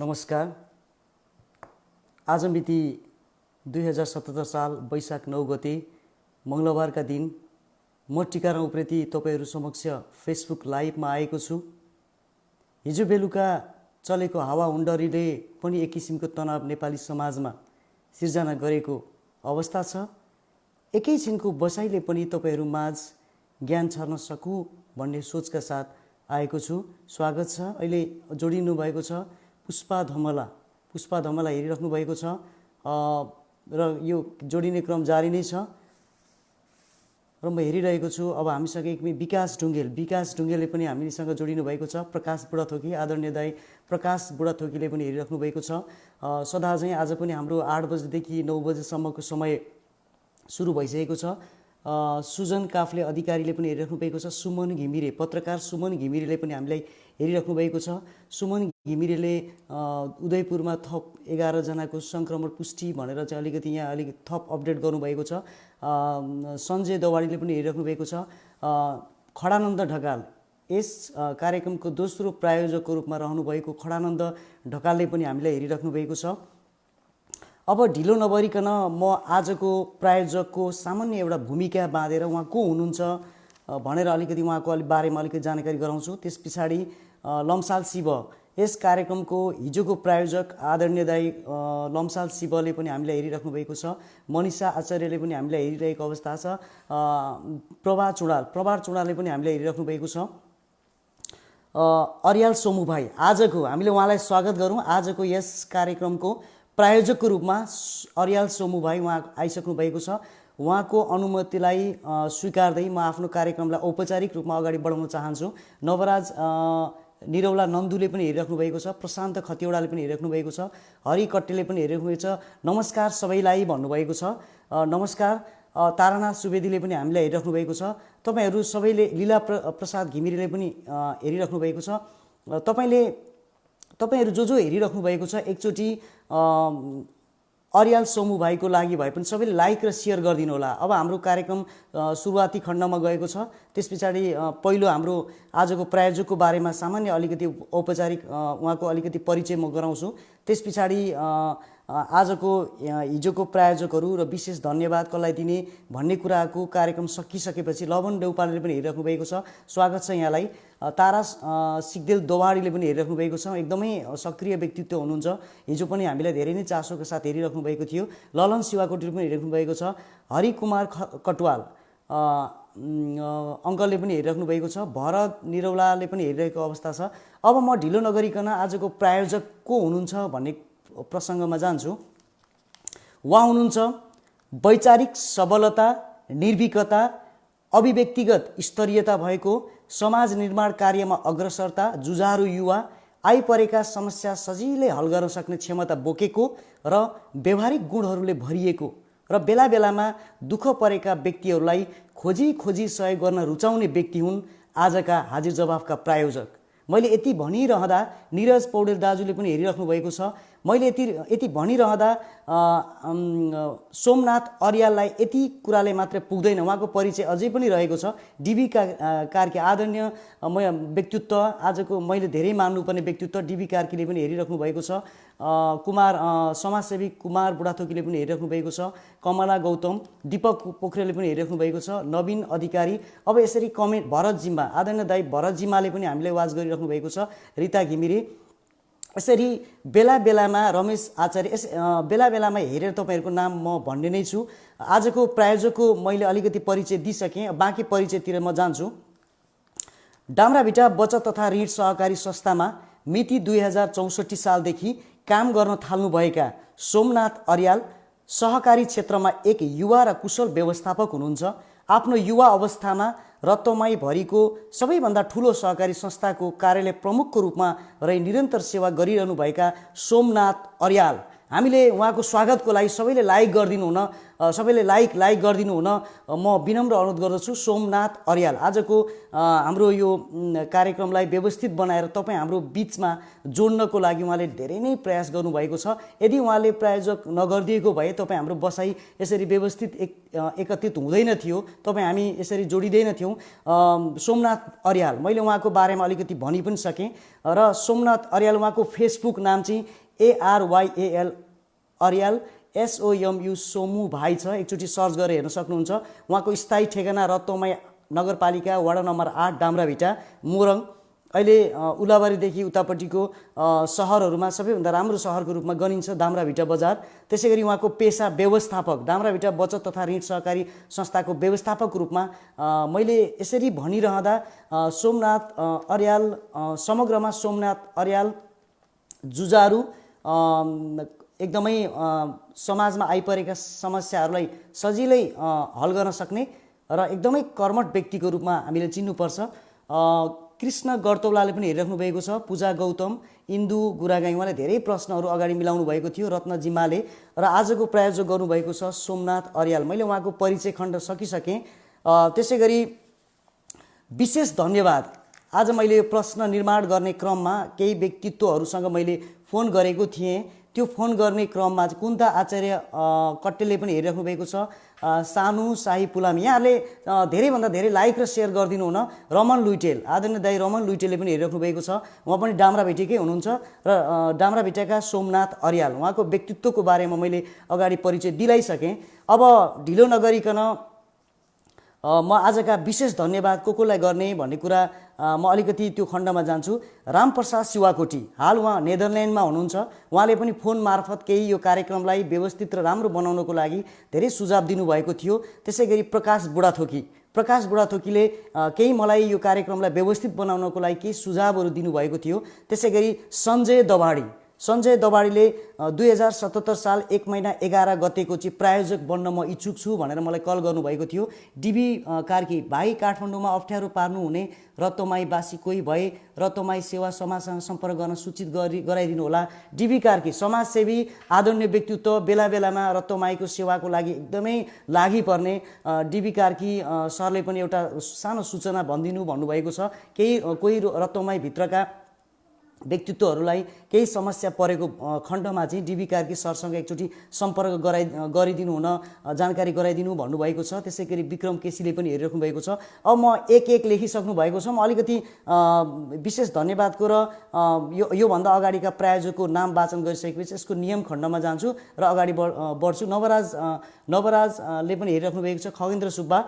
नमस्कार। आज मिति 2077 साल वैशाख 9 गते मङ्गलबारका दिन म टिकाराम उप्रेती तपाईहरू समक्ष फेसबुक लाइभमा आएको छु। हिजो बेलुका चलेको हावाहुण्डरीले पनि एक किसिमको तनाव नेपाली समाजमा सिर्जना गरेको अवस्था छ। एकैछिनको बसाइले पनि तपाईहरू माझ ज्ञान छर्न सकु भन्ने सोचका साथ आएको छु। स्वागत छ। अहिले जोडिनु भएको छ पुष्पा धमला हेरिराख्नु भएको छ र यो जोडिने क्रम जारी नै छ र म हेरिरहेको छु। अब हामीसँग एकमै विकास ढुङ्गेलले पनि हामीसँग जोडिनु भएको छ। प्रकाश बुढाथोकी, आदरणीय दाई प्रकाश बुढाथोकीले पनि हेरिराख्नु भएको छ। सदा चाहिँ आज पनि हाम्रो 8 बजेदेखि 9 बजेसम्मको समय सुरु भइसकेको छ। सुजन काफ्ले अधिकारीले पनि हेरिराख्नु भएको छ। सुमन घिमिरे, पत्रकार सुमन घिमिरेले पनि हामीलाई हेरिराख्नु भएको छ। सुमन घिमिरेले उदयपुरमा थप 11 जनाको सङ्क्रमण पुष्टि भनेर चाहिँ अलिकति यहाँ अलिक थप अपडेट गर्नुभएको छ। सञ्जय दवाडीले पनि हेरिराख्नु भएको छ। खडानन्द ढकाल, यस कार्यक्रमको दोस्रो प्रायोजकको रूपमा रहनुभएको खडानन्द ढकालले पनि हामीलाई हेरिराख्नु भएको छ। अब ढिलो नबरिकन म आजको प्रायोजकको सामान्य एउटा भूमिका बाँधेर उहाँ को हुनुहुन्छ भनेर अलिकति उहाँको बारेमा अलिकति जानकारी गराउँछु। त्यस पछाडि लम्साल शिव, यस कार्यक्रमको हिजोको प्रायोजक आदरणीय दाई लम्साल शिवले पनि हामीलाई हेरिराख्नु भएको छ। मनिषा आचार्यले पनि हामीलाई हेरिरहेको अवस्था छ। प्रभार चुडालले पनि हामीलाई हेरिराख्नु भएको छ। अर्याल सोमु भाइ, आजको हामीले उहाँलाई स्वागत गरौँ। आजको यस कार्यक्रमको प्रायोजकको रूपमा अर्याल सोमु भाइ उहाँ आइसक्नु भएको छ। उहाँको अनुमतिलाई स्वीकार्दै म आफ्नो कार्यक्रमलाई औपचारिक रूपमा अगाडि बढाउन चाहन्छु। नवराज निरौला नन्दुले पनि हेरिराख्नु भएको छ। प्रशान्त खतिवडाले पनि हेरिराख्नु भएको छ। हरि कट्टेले पनि हेरिराख्नु भएको छ। नमस्कार सबैलाई भन्नुभएको छ। नमस्कार। तारानाथ सुवेदीले पनि हामीलाई हेरिराख्नु भएको छ। तपाईँहरू सबैले लीला प्रसाद घिमिरेले पनि हेरिराख्नु भएको छ। तपाईँहरू जो हेरिराख्नु भएको छ एकचोटि अर्याल सोमु भाइको लागि भए पनि सबैले लाइक र सेयर गरिदिनु होला। अब हाम्रो कार्यक्रम सुरुवाती खण्डमा गएको छ। त्यस पछाडि पहिलो हाम्रो आजको प्रायोजकको बारेमा सामान्य अलिकति औपचारिक उहाँको अलिकति परिचय म गराउँछु। त्यस पछाडि आजको हिजोको प्रायोजकहरू र विशेष धन्यवाद कसलाई दिने भन्ने कुराको कार्यक्रम सकिसकेपछि लवन देउपालले पनि हेरिराख्नु भएको छ। स्वागत छ यहाँलाई। तारा सिग्देल दोवाडीले पनि हेरिराख्नु भएको छ। एकदमै सक्रिय व्यक्तित्व हुनुहुन्छ। हिजो पनि हामीलाई धेरै नै चासोको साथ हेरिराख्नु भएको थियो। ललन शिवाकोटीले पनि हेरिराख्नु भएको छ। हरिकुमार कटवाल अङ्कलले पनि हेरिराख्नु भएको छ। भरत निरौलाले पनि हेरिरहेको अवस्था छ। अब म ढिलो नगरिकन आजको प्रायोजक को हुनुहुन्छ भन्ने प्रसङ्गमा जान्छु। उहाँ हुनुहुन्छ वैचारिक सबलता, निर्भीकता, अभिव्यक्तिगत स्तरीयता भएको, समाज निर्माण कार्यमा अग्रसरता, जुझारु युवा, आइपरेका समस्या सजिलै हल गर्न सक्ने क्षमता बोकेको र व्यवहारिक गुणहरूले भरिएको र बेला बेलामा दुःख परेका व्यक्तिहरूलाई खोजी सहयोग गर्न रुचाउने व्यक्ति हुन् आजका हाजिर जवाफका प्रायोजक। मैले यति भनिरहँदा निरज पौडेल दाजुले पनि हेरिराख्नु भएको छ। मैले यति भनिरहँदा सोमनाथ अर्याललाई यति कुराले मात्र पुग्दैन, उहाँको परिचय अझै पनि रहेको छ। डिबी कार्की, आदरणीय व्यक्तित्व, आजको मैले धेरै मान्नुपर्ने व्यक्तित्व डिबी कार्कीले पनि हेरिराख्नु भएको छ। समाजसेवी कुमार बुढाथोकीले पनि हेरिराख्नु भएको छ। कमला गौतम, दीपक पोखरेलले पनि हेरिराख्नु भएको छ। नवीन अधिकारी, अब यसरी कमेन्ट भरत जिम्बा, आदरणीय दाई भरत जिम्माले पनि हामीलाई वाच गरिराख्नु भएको छ। रिता घिमिरे, यसरी बेला बेलामा रमेश आचार्य, बेला बेलामा हेरेर तपाईँहरूको नाम म भन्ने नै छु। आजको प्रायोजकको मैले अलिकति परिचय दिइसकेँ। बाँकी परिचयतिर म जान्छु। डाम्राभिटा बचत तथा ऋण सहकारी संस्थामा मिति 2064 सालदेखि काम गर्न थाल्नुभएका सोमनाथ अर्याल सहकारी क्षेत्रमा एक युवा र कुशल व्यवस्थापक हुनुहुन्छ। आफ्नो युवा अवस्थामा रत्तमाई भरिको सबैभन्दा ठुलो सहकारी संस्थाको कार्यालय प्रमुखको रूपमा रही निरन्तर सेवा गरिरहनुभएका सोमनाथ अर्याल हामीले उहाँको स्वागतको लागि सबैले लाइक गरिदिनु हुन, सबैले लाइक गरिदिनु हुन म विनम्र अनुरोध गर्दछु। सोमनाथ अर्याल आजको हाम्रो यो कार्यक्रमलाई व्यवस्थित बनाएर तपाईँ हाम्रो बिचमा जोड्नको लागि उहाँले धेरै नै प्रयास गर्नुभएको छ। यदि उहाँले प्रायोजक नगरिदिएको भए तपाईँ हाम्रो बसाइ यसरी व्यवस्थित एकत्रित हुँदैन थियो, तपाईँ हामी यसरी जोडिँदैन थियौँ। सोमनाथ अर्याल मैले उहाँको बारेमा अलिकति भनि पनि सकेँ र सोमनाथ अर्याल उहाँको फेसबुक नाम चाहिँ ARYAL अर्याल SOMU सोमु भाइ छ। एकचोटि सर्च गरेर हेर्न सक्नुहुन्छ। उहाँको स्थायी ठेगाना रतौमाई नगरपालिका वडा नम्बर 8 डाम्राभिटा मोरङ। अहिले उलाबारीदेखि उतापट्टिको सहरहरूमा सबैभन्दा राम्रो सहरको रूपमा गनिन्छ दाम्राभिटा बजार। त्यसै गरी उहाँको पेसा व्यवस्थापक, दाम्राभिटा बचत तथा ऋण सहकारी संस्थाको व्यवस्थापकको रूपमा मैले यसरी भनिरहँदा सोमनाथ अर्याल समग्रमा सोमनाथ अर्याल जुझारु एकदमै समाजमा आइपरेका समस्याहरूलाई सजिलै हल गर्न सक्ने र एकदमै कर्मठ व्यक्तिको रूपमा हामीले चिन्नुपर्छ। कृष्ण गर्तौलाले पनि हेरिराख्नु भएको छ। पूजा गौतम, इन्दु गुरागाई उहाँले धेरै प्रश्नहरू अगाडि मिलाउनु भएको थियो। रत्न जिम्माले र आजको प्रायोजक गर्नुभएको छ सोमनाथ अर्याल। मैले उहाँको परिचय खण्ड सकिसकेँ। त्यसै गरी विशेष धन्यवाद। आज मैले यो प्रश्न निर्माण गर्ने क्रममा केही व्यक्तित्वहरूसँग मैले फोन गरेको थिएँ। त्यो फोन गर्ने क्रममा कुन्ता आचार्य कट्टेलले पनि हेरिराख्नु भएको छ। सानु शाही पुलामी यहाँले धेरैभन्दा धेरै लाइक र सेयर गरिदिनु हुन। रमन लुइटेल, आदरणीय दाई रमन लुइटेलले पनि हेरिराख्नु भएको छ। उहाँ पनि डाम्राभिटेकै हुनुहुन्छ र डाम्राभिटाका सोमनाथ अर्याल उहाँको व्यक्तित्वको बारेमा मैले अगाडि परिचय दिलाइसकेँ। अब ढिलो नगरिकन म आजका विशेष धन्यवाद कोलाई गर्ने भन्ने कुरा म अलिकति त्यो खण्डमा जान्छु। रामप्रसाद शिवाकोटी हाल उहाँ नेदरल्यान्डमा हुनुहुन्छ। उहाँले पनि फोन मार्फत केही यो कार्यक्रमलाई व्यवस्थित र राम्रो बनाउनको लागि धेरै सुझाव दिनुभएको थियो। त्यसै गरी प्रकाश बुढाथोकीले केही मलाई यो कार्यक्रमलाई व्यवस्थित बनाउनको लागि केही सुझावहरू दिनुभएको थियो। त्यसै गरी सञ्जय दबाडीले 2077 साल 1 महिना 11 गतेको चाहिँ प्रायोजक बन्न म इच्छुक छु भनेर मलाई कल गर्नुभएको थियो। डिबी कार्की भाइ काठमाडौँमा अप्ठ्यारो पार्नुहुने रतौमाईवासी कोही भए रतौमाई सेवा समाजसँग सम्पर्क गर्न सूचित गराइदिनु होला। डिबी कार्की समाजसेवी आदरणीय व्यक्तित्व, बेला बेलामा रतौमाईको सेवाको लागि एकदमै लागि पर्ने डिबी कार्की सरले पनि एउटा सानो सूचना भन्नुभएको छ। कोही रतौमाई भित्रका व्यक्तित्वहरूलाई केही समस्या परेको खण्डमा चाहिँ डिबी कार्की सरसँग एकचोटि सम्पर्क गरिदिनु हुन जानकारी गराइदिनु भन्नुभएको छ। त्यसै गरी विक्रम केसीले पनि हेरिराख्नु भएको छ। अब म एक लेखिसक्नु भएको छ। म अलिकति विशेष धन्यवादको र योभन्दा अगाडिका प्रायोजकको नाम वाचन गरिसकेपछि यसको नियम खण्डमा जान्छु र अगाडि बढ्छु। नवराजले पनि हेरिराख्नु भएको छ। खगेन्द्र सुब्बा।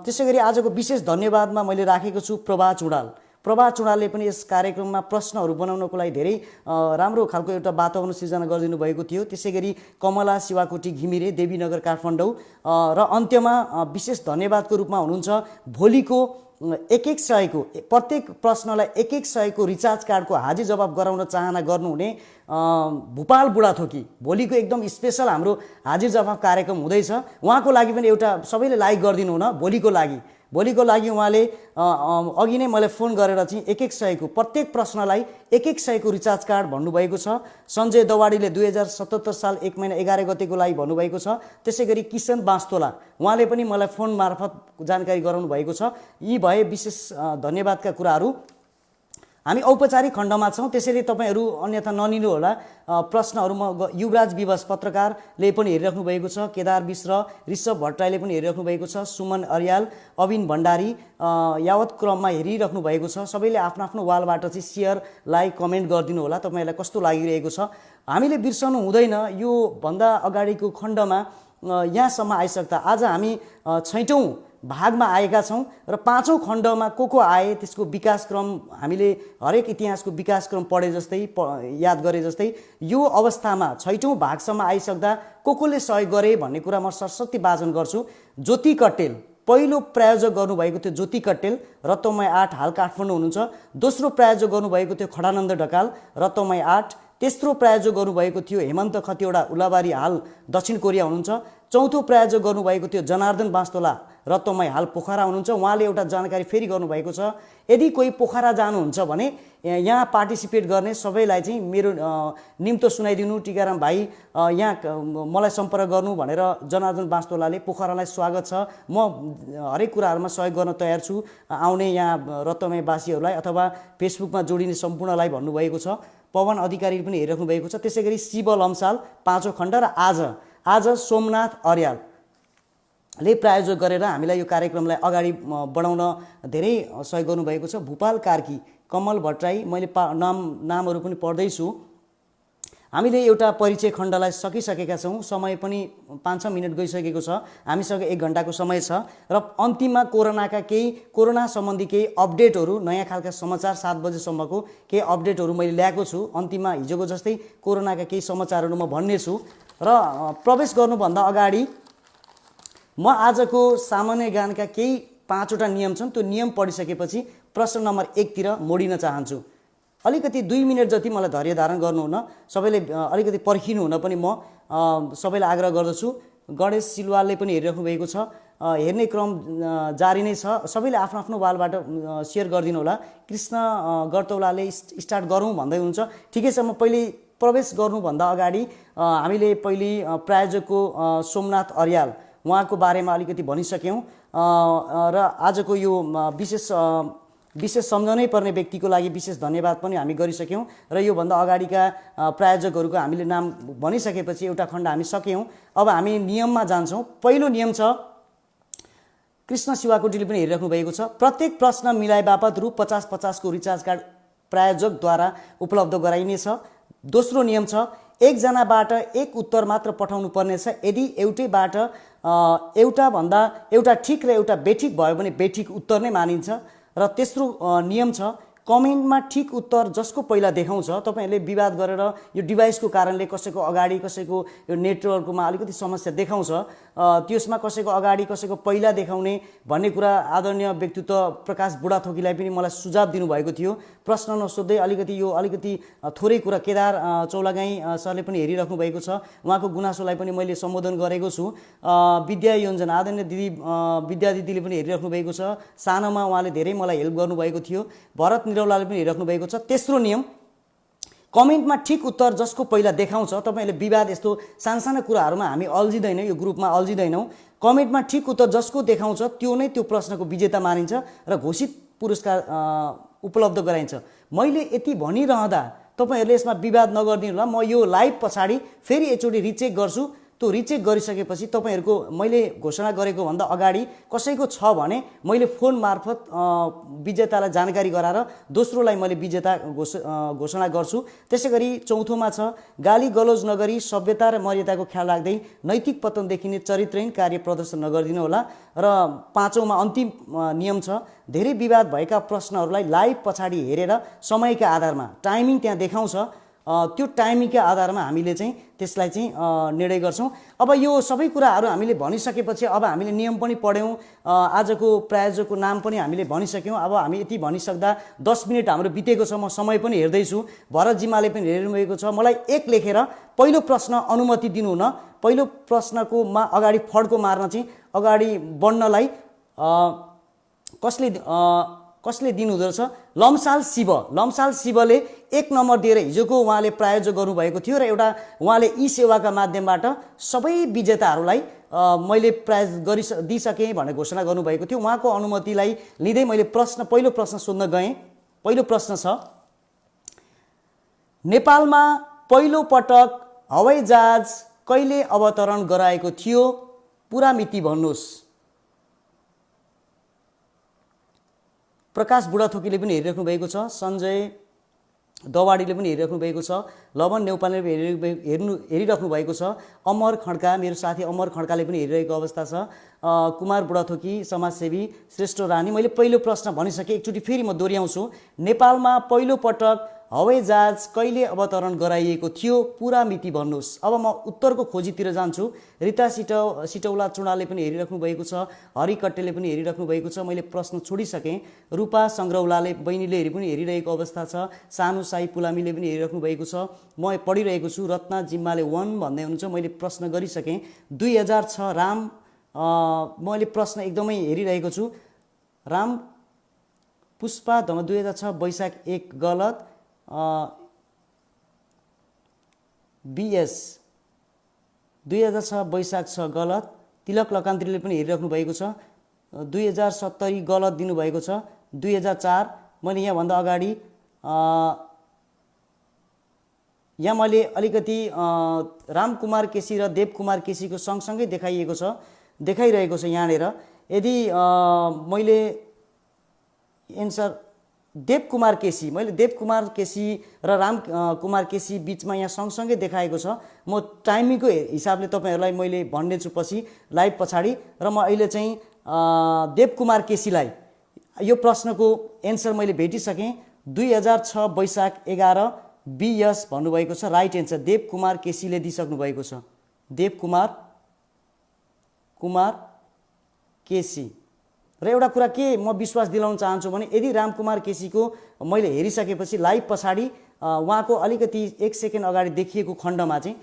त्यसै गरी आजको विशेष धन्यवादमा मैले राखेको छु प्रभा चुडालले पनि यस कार्यक्रममा प्रश्नहरू बनाउनको लागि धेरै राम्रो खालको एउटा वातावरण सृजना गरिदिनु भएको थियो। त्यसै गरी कमला शिवाकोटी घिमिरे, देवीनगर काठमाडौँ र अन्त्यमा विशेष धन्यवादको रूपमा हुनुहुन्छ भोलिको 1-1 को प्रत्येक प्रश्नलाई 1-1 को रिचार्ज कार्डको हाजिर जवाब गराउन चाहना गर्नुहुने भूपाल बुढाथोकी। भोलिको एकदम स्पेशल हाम्रो हाजिर जवाब कार्यक्रम हुँदैछ। उहाँको लागि पनि एउटा सबैले लाइक गरिदिनु हुन। भोलिको लागि उहाँले अघि नै मलाई फोन गरेर चाहिँ 1-1 को प्रत्येक प्रश्नलाई 1-1 को रिचार्ज कार्ड भन्नुभएको छ। सञ्जय दवाडीले 2077 साल 1 महिना 11 गतेको लागि भन्नुभएको छ। त्यसै गरी किशन बास्तोला उहाँले पनि मलाई फोन मार्फत जानकारी गराउनु भएको छ। यी भए विशेष धन्यवादका कुराहरू। हामी औपचारिक खण्डमा छौँ, त्यसैले तपाईँहरू अन्यथा नलिनु होला। प्रश्नहरूमा युवराज विवश पत्रकारले पनि हेरिराख्नु भएको छ। केदार मिश्र, ऋषभ भट्टराईले पनि हेरिराख्नु भएको छ। सुमन अर्याल, अविन भण्डारी यावत क्रममा हेरिराख्नु भएको छ। सबैले आफ्नो वालबाट चाहिँ सेयर, लाइक, कमेन्ट गरिदिनु होला। तपाईँहरूलाई कस्तो लागिरहेको छ हामीले बिर्सनु हुँदैन। यो भन्दा अगाडिको खण्डमा यहाँसम्म आइसक्दा आज हामी 6औं भागमा आएका छौँ र 5औं खण्डमा को आए त्यसको विकासक्रम हामीले हरेक इतिहासको विकासक्रम पढे जस्तै याद गरे जस्तै यो अवस्थामा 6औं भागसम्म आइसक्दा कोले सहयोग गरे भन्ने कुरा म सरस्वती वाचन गर्छु। ज्योति कट्टेल पहिलो प्रायोजक गर्नुभएको थियो। ज्योति कट्टेल रतौमाई 8 हाल काठमाडौँ हुनुहुन्छ। दोस्रो प्रायोजक गर्नुभएको थियो खडानन्द ढकाल रतौमाई 8। तेस्रो प्रायोजक गर्नुभएको थियो हेमन्त खतिवडा उलाबारी हाल दक्षिण कोरिया हुनुहुन्छ। चौथो प्रायोजक गर्नुभएको थियो जनार्दन बास्तोला रत्तमै हाल पोखरा हुनुहुन्छ। उहाँले एउटा जानकारी फेरि गर्नुभएको छ, यदि कोही पोखरा जानुहुन्छ भने यहाँ पार्टिसिपेट गर्ने सबैलाई चाहिँ मेरो निम्तो सुनाइदिनु टिकाराम भाइ, यहाँ मलाई सम्पर्क गर्नु भनेर जनार्दन बास्तोलाले पोखरालाई स्वागत छ, म हरेक कुराहरूमा सहयोग गर्न तयार छु आउने यहाँ रत्तमयवासीहरूलाई अथवा फेसबुकमा जोडिने सम्पूर्णलाई भन्नुभएको छ। पवन अधिकारी पनि हेरिराख्नु भएको छ। त्यसै गरी शिव लम्साल 5औं खण्ड र आज सोमनाथ अर्यालले प्रायोजक गरेर हामीलाई यो कार्यक्रमलाई अगाडि बढाउन धेरै सहयोग गर्नुभएको छ। भूपाल कार्की, कमल भट्टराई, मैले नामहरू पनि पढ्दैछु। हामीले एउटा परिचय खण्डलाई सकिसकेका छौँ, समय पनि 5-6 मिनट गइसकेको छ, हामीसँग 1 घण्टाको समय छ र अन्तिममा कोरोना सम्बन्धी केही अपडेटहरू, नयाँ खालका समाचार 7 बजेसम्मको केही अपडेटहरू मैले ल्याएको छु। अन्तिममा हिजोको जस्तै कोरोनाका केही समाचारहरू म भन्नेछु र प्रवेश गर्नुभन्दा अगाडि म आजको सामान्य ज्ञानका केही 5वटा नियम छन्, त्यो नियम पढिसकेपछि प्रश्न नम्बर 1 तिर मोडिन चाहन्छु। अलिकति 2 मिनट जति मलाई धैर्य धारण गर्नुहुन, सबैले अलिकति पर्खिनु हुन पनि म सबैलाई आग्रह गर्दछु। गणेश सिलवालले पनि हेरिराख्नु भएको छ, हेर्ने क्रम जारी नै छ, सबैले आफ्नो आफ्नो वालबाट सेयर गरिदिनु होला। कृष्ण गर्तौलाले स्टार्ट गरौँ भन्दै हुनुहुन्छ, ठिकै छ। म पहिले प्रवेश गर्नुभन्दा अगाडि हामीले पहिले प्रायोजकको सोमनाथ अर्याल उहाँको बारेमा अलिकति भनिसक्यौँ र आजको यो विशेष सम्झनै पर्ने व्यक्तिको लागि विशेष धन्यवाद पनि हामी गरिसक्यौँ र योभन्दा अगाडिका प्रायोजकहरूको हामीले नाम भनिसकेपछि एउटा खण्ड हामी सक्यौँ। अब हामी नियममा जान्छौँ। पहिलो नियम छ, कृष्ण शिवाकोटीले पनि हेरिराख्नु भएको छ, प्रत्येक प्रश्न मिलाइ बापत रु 50-50 को रिचार्ज कार्ड प्रायोजकद्वारा उपलब्ध गराइनेछ। दोस्रो नियम छ, एकजनाबाट एक उत्तर मात्र पठाउनु पर्नेछ। यदि एउटा ठिक र एउटा बेठिक भयो भने बेठिक उत्तर नै मानिन्छ। र तेस्रो नियम छ, कमेन्टमा ठिक उत्तर जसको पहिला देखाउँछ, तपाईहरूले विवाद गरेर यो डिभाइसको कारणले कसैको अगाडि कसैको यो नेटवर्कमा अलिकति समस्या देखाउँछ, त्यसमा कसैको अगाडि कसैको पहिला देखाउने भन्ने कुरा आदरणीय व्यक्तित्व प्रकाश बुढाथोकीलाई पनि मलाई सुझाव दिनुभएको थियो। प्रश्न नसोध्दै अलिकति थोरै कुरा केदार चौलागाई सरले पनि हेरिराख्नु भएको छ, उहाँको गुनासोलाई पनि मैले सम्बोधन गरेको छु। विद्या योजना आदरणीय दिदी विद्या दिदीले पनि हेरिराख्नु भएको छ, सानोमा उहाँले धेरै मलाई हेल्प गर्नुभएको थियो। भरत निरौलाले पनि हेरिराख्नु भएको छ। तेस्रो नियम, कमेन्टमा ठिक उत्तर जसको पहिला देखाउँछ, तपाईँहरूले विवाद यस्तो सानसाना कुराहरूमा हामी अल्झिँदैनौँ, यो ग्रुपमा अल्झिँदैनौँ। कमेन्टमा ठिक उत्तर जसको देखाउँछ त्यो नै त्यो प्रश्नको विजेता मानिन्छ र घोषित पुरस्कार उपलब्ध गराइन्छ। मैले यति भनिरहँदा तपाईँहरूले यसमा विवाद नगरिदिनु होला। म यो लाइभ पछाडि फेरि एकचोटि रिचेक गर्छु, त्यो रिचेक गरिसकेपछि तपाईँहरूको मैले घोषणा गरेको भन्दा अगाडि कसैको छ भने मैले फोन मार्फत विजेतालाई जानकारी गराएर दोस्रोलाई मैले विजेता घोषणा गर्छु। त्यसै गरी चौथोमा छ, गाली गलोज नगरी सभ्यता र मर्यादाको ख्याल राख्दै नैतिक पतन देखिने चरित्रहीन कार्य प्रदर्शन नगरिदिनु होला। र पाँचौँमा अन्तिम नियम छ, धेरै विवाद भएका प्रश्नहरूलाई लाइभ पछाडि हेरेर समयका आधारमा टाइमिङ त्यहाँ देखाउँछ, त्यो टाइमिङका आधारमा हामीले चाहिँ त्यसलाई चाहिँ निर्णय गर्छौँ। अब यो सबै कुराहरू हामीले भनिसकेपछि अब हामीले नियम पनि पढ्यौँ, आजको प्रायोजकको नाम पनि हामीले भनिसक्यौँ। अब हामी यति भनिसक्दा 10 मिनट हाम्रो बितेको छ, म समय पनि हेर्दैछु। भरत जिमाले पनि हेरिरहेको छ, मलाई 1 लेखेर पहिलो प्रश्न अनुमति दिनु न। पहिलो प्रश्नको अगाडि फड्को मार्न चाहिँ अगाडि बढ्नलाई कसले दिनुहुँदो रहेछ? लम्साल शिवले 1 नम्बर दिएर हिजोको उहाँले प्रायोजक गर्नुभएको थियो र एउटा उहाँले ई सेवाका माध्यमबाट सबै विजेताहरूलाई मैले प्रायोज दिइसकेँ भनेर घोषणा गर्नुभएको थियो। उहाँको अनुमतिलाई लिँदै मैले पहिलो प्रश्न सोध्न गएँ। पहिलो प्रश्न छ, नेपालमा पहिलो पटक हवाईजहाज कहिले अवतरण गराएको थियो? पुरा मिति भन्नुहोस्। प्रकाश बुढाथोकीले पनि हेरिराख्नु भएको छ, सञ्जय दवाडीले पनि हेरिराख्नु भएको छ, लवन नेउपालले हेरिराख्नु भएको छ, अमर खड्का मेरो साथी अमर खड्काले पनि हेरिरहेको अवस्था छ, कुमार बुढाथोकी समाजसेवी, श्रेष्ठ रानी। मैले पहिलो प्रश्न भनिसकेँ, एकचोटि फेरि म दोहोऱ्याउँछु। नेपालमा पहिलो पटक हवाईजहाज कहिले अवतरण गराइएको थियो? पुरा मिति भन्नुहोस्। अब म उत्तरको खोजीतिर जान्छु। रिता सिटौला चुडालले पनि हेरिराख्नु भएको छ, हरि कट्टेले पनि हेरिराख्नु भएको छ। मैले प्रश्न छोडिसकेँ। रूपा सङ्ग्रौलाले बहिनीले पनि हेरिरहेको अवस्था छ, सानु साई पुलामीले पनि हेरिराख्नु भएको छ, म पढिरहेको छु। रत्ना जिम्माले 1 भन्दै हुनुहुन्छ, मैले प्रश्न गरिसकेँ। 2006 मैले प्रश्न एकदमै हेरिरहेको छु। राम पुष्पा धमा 2006 वैशाख 1 गलत। बीएस 2006 वैशाख 6 गलत। तिलक लकान्त्रीले पनि हेरिराख्नु भएको छ। 2070 गलत दिनुभएको छ। 2004 मैले यहाँभन्दा अगाडि यहाँ मैले अलिकति रामकुमार केसी र देवकुमार केसीको सँगसँगै देखाइरहेको छ यहाँनिर। यदि मैले एन्सर देवकुमार केसी, मैले देवकुमार केसी र रामकुमार केसी बिचमा यहाँ सँगसँगै देखाएको छ। म टाइमिङको हिसाबले तपाईँहरूलाई मैले भन्नेछु पछि लाइभ पछाडि। र म अहिले चाहिँ देवकुमार केसीलाई यो प्रश्नको एन्सर मैले भेटिसकेँ। 2006 वैशाख 11 बीएस भन्नुभएको छ राइट एन्सर। देवकुमार केसीले दिइसक्नु भएको छ। देवकुमार केसी। र एउटा कुरा के म विश्वास दिलाउन चाहन्छु भने यदि रामकुमार केसीको मैले हेरिसकेपछि लाइभ पछाडि उहाँको अलिकति 1 सेकेन्ड अगाडि देखिएको खण्डमा चाहिँ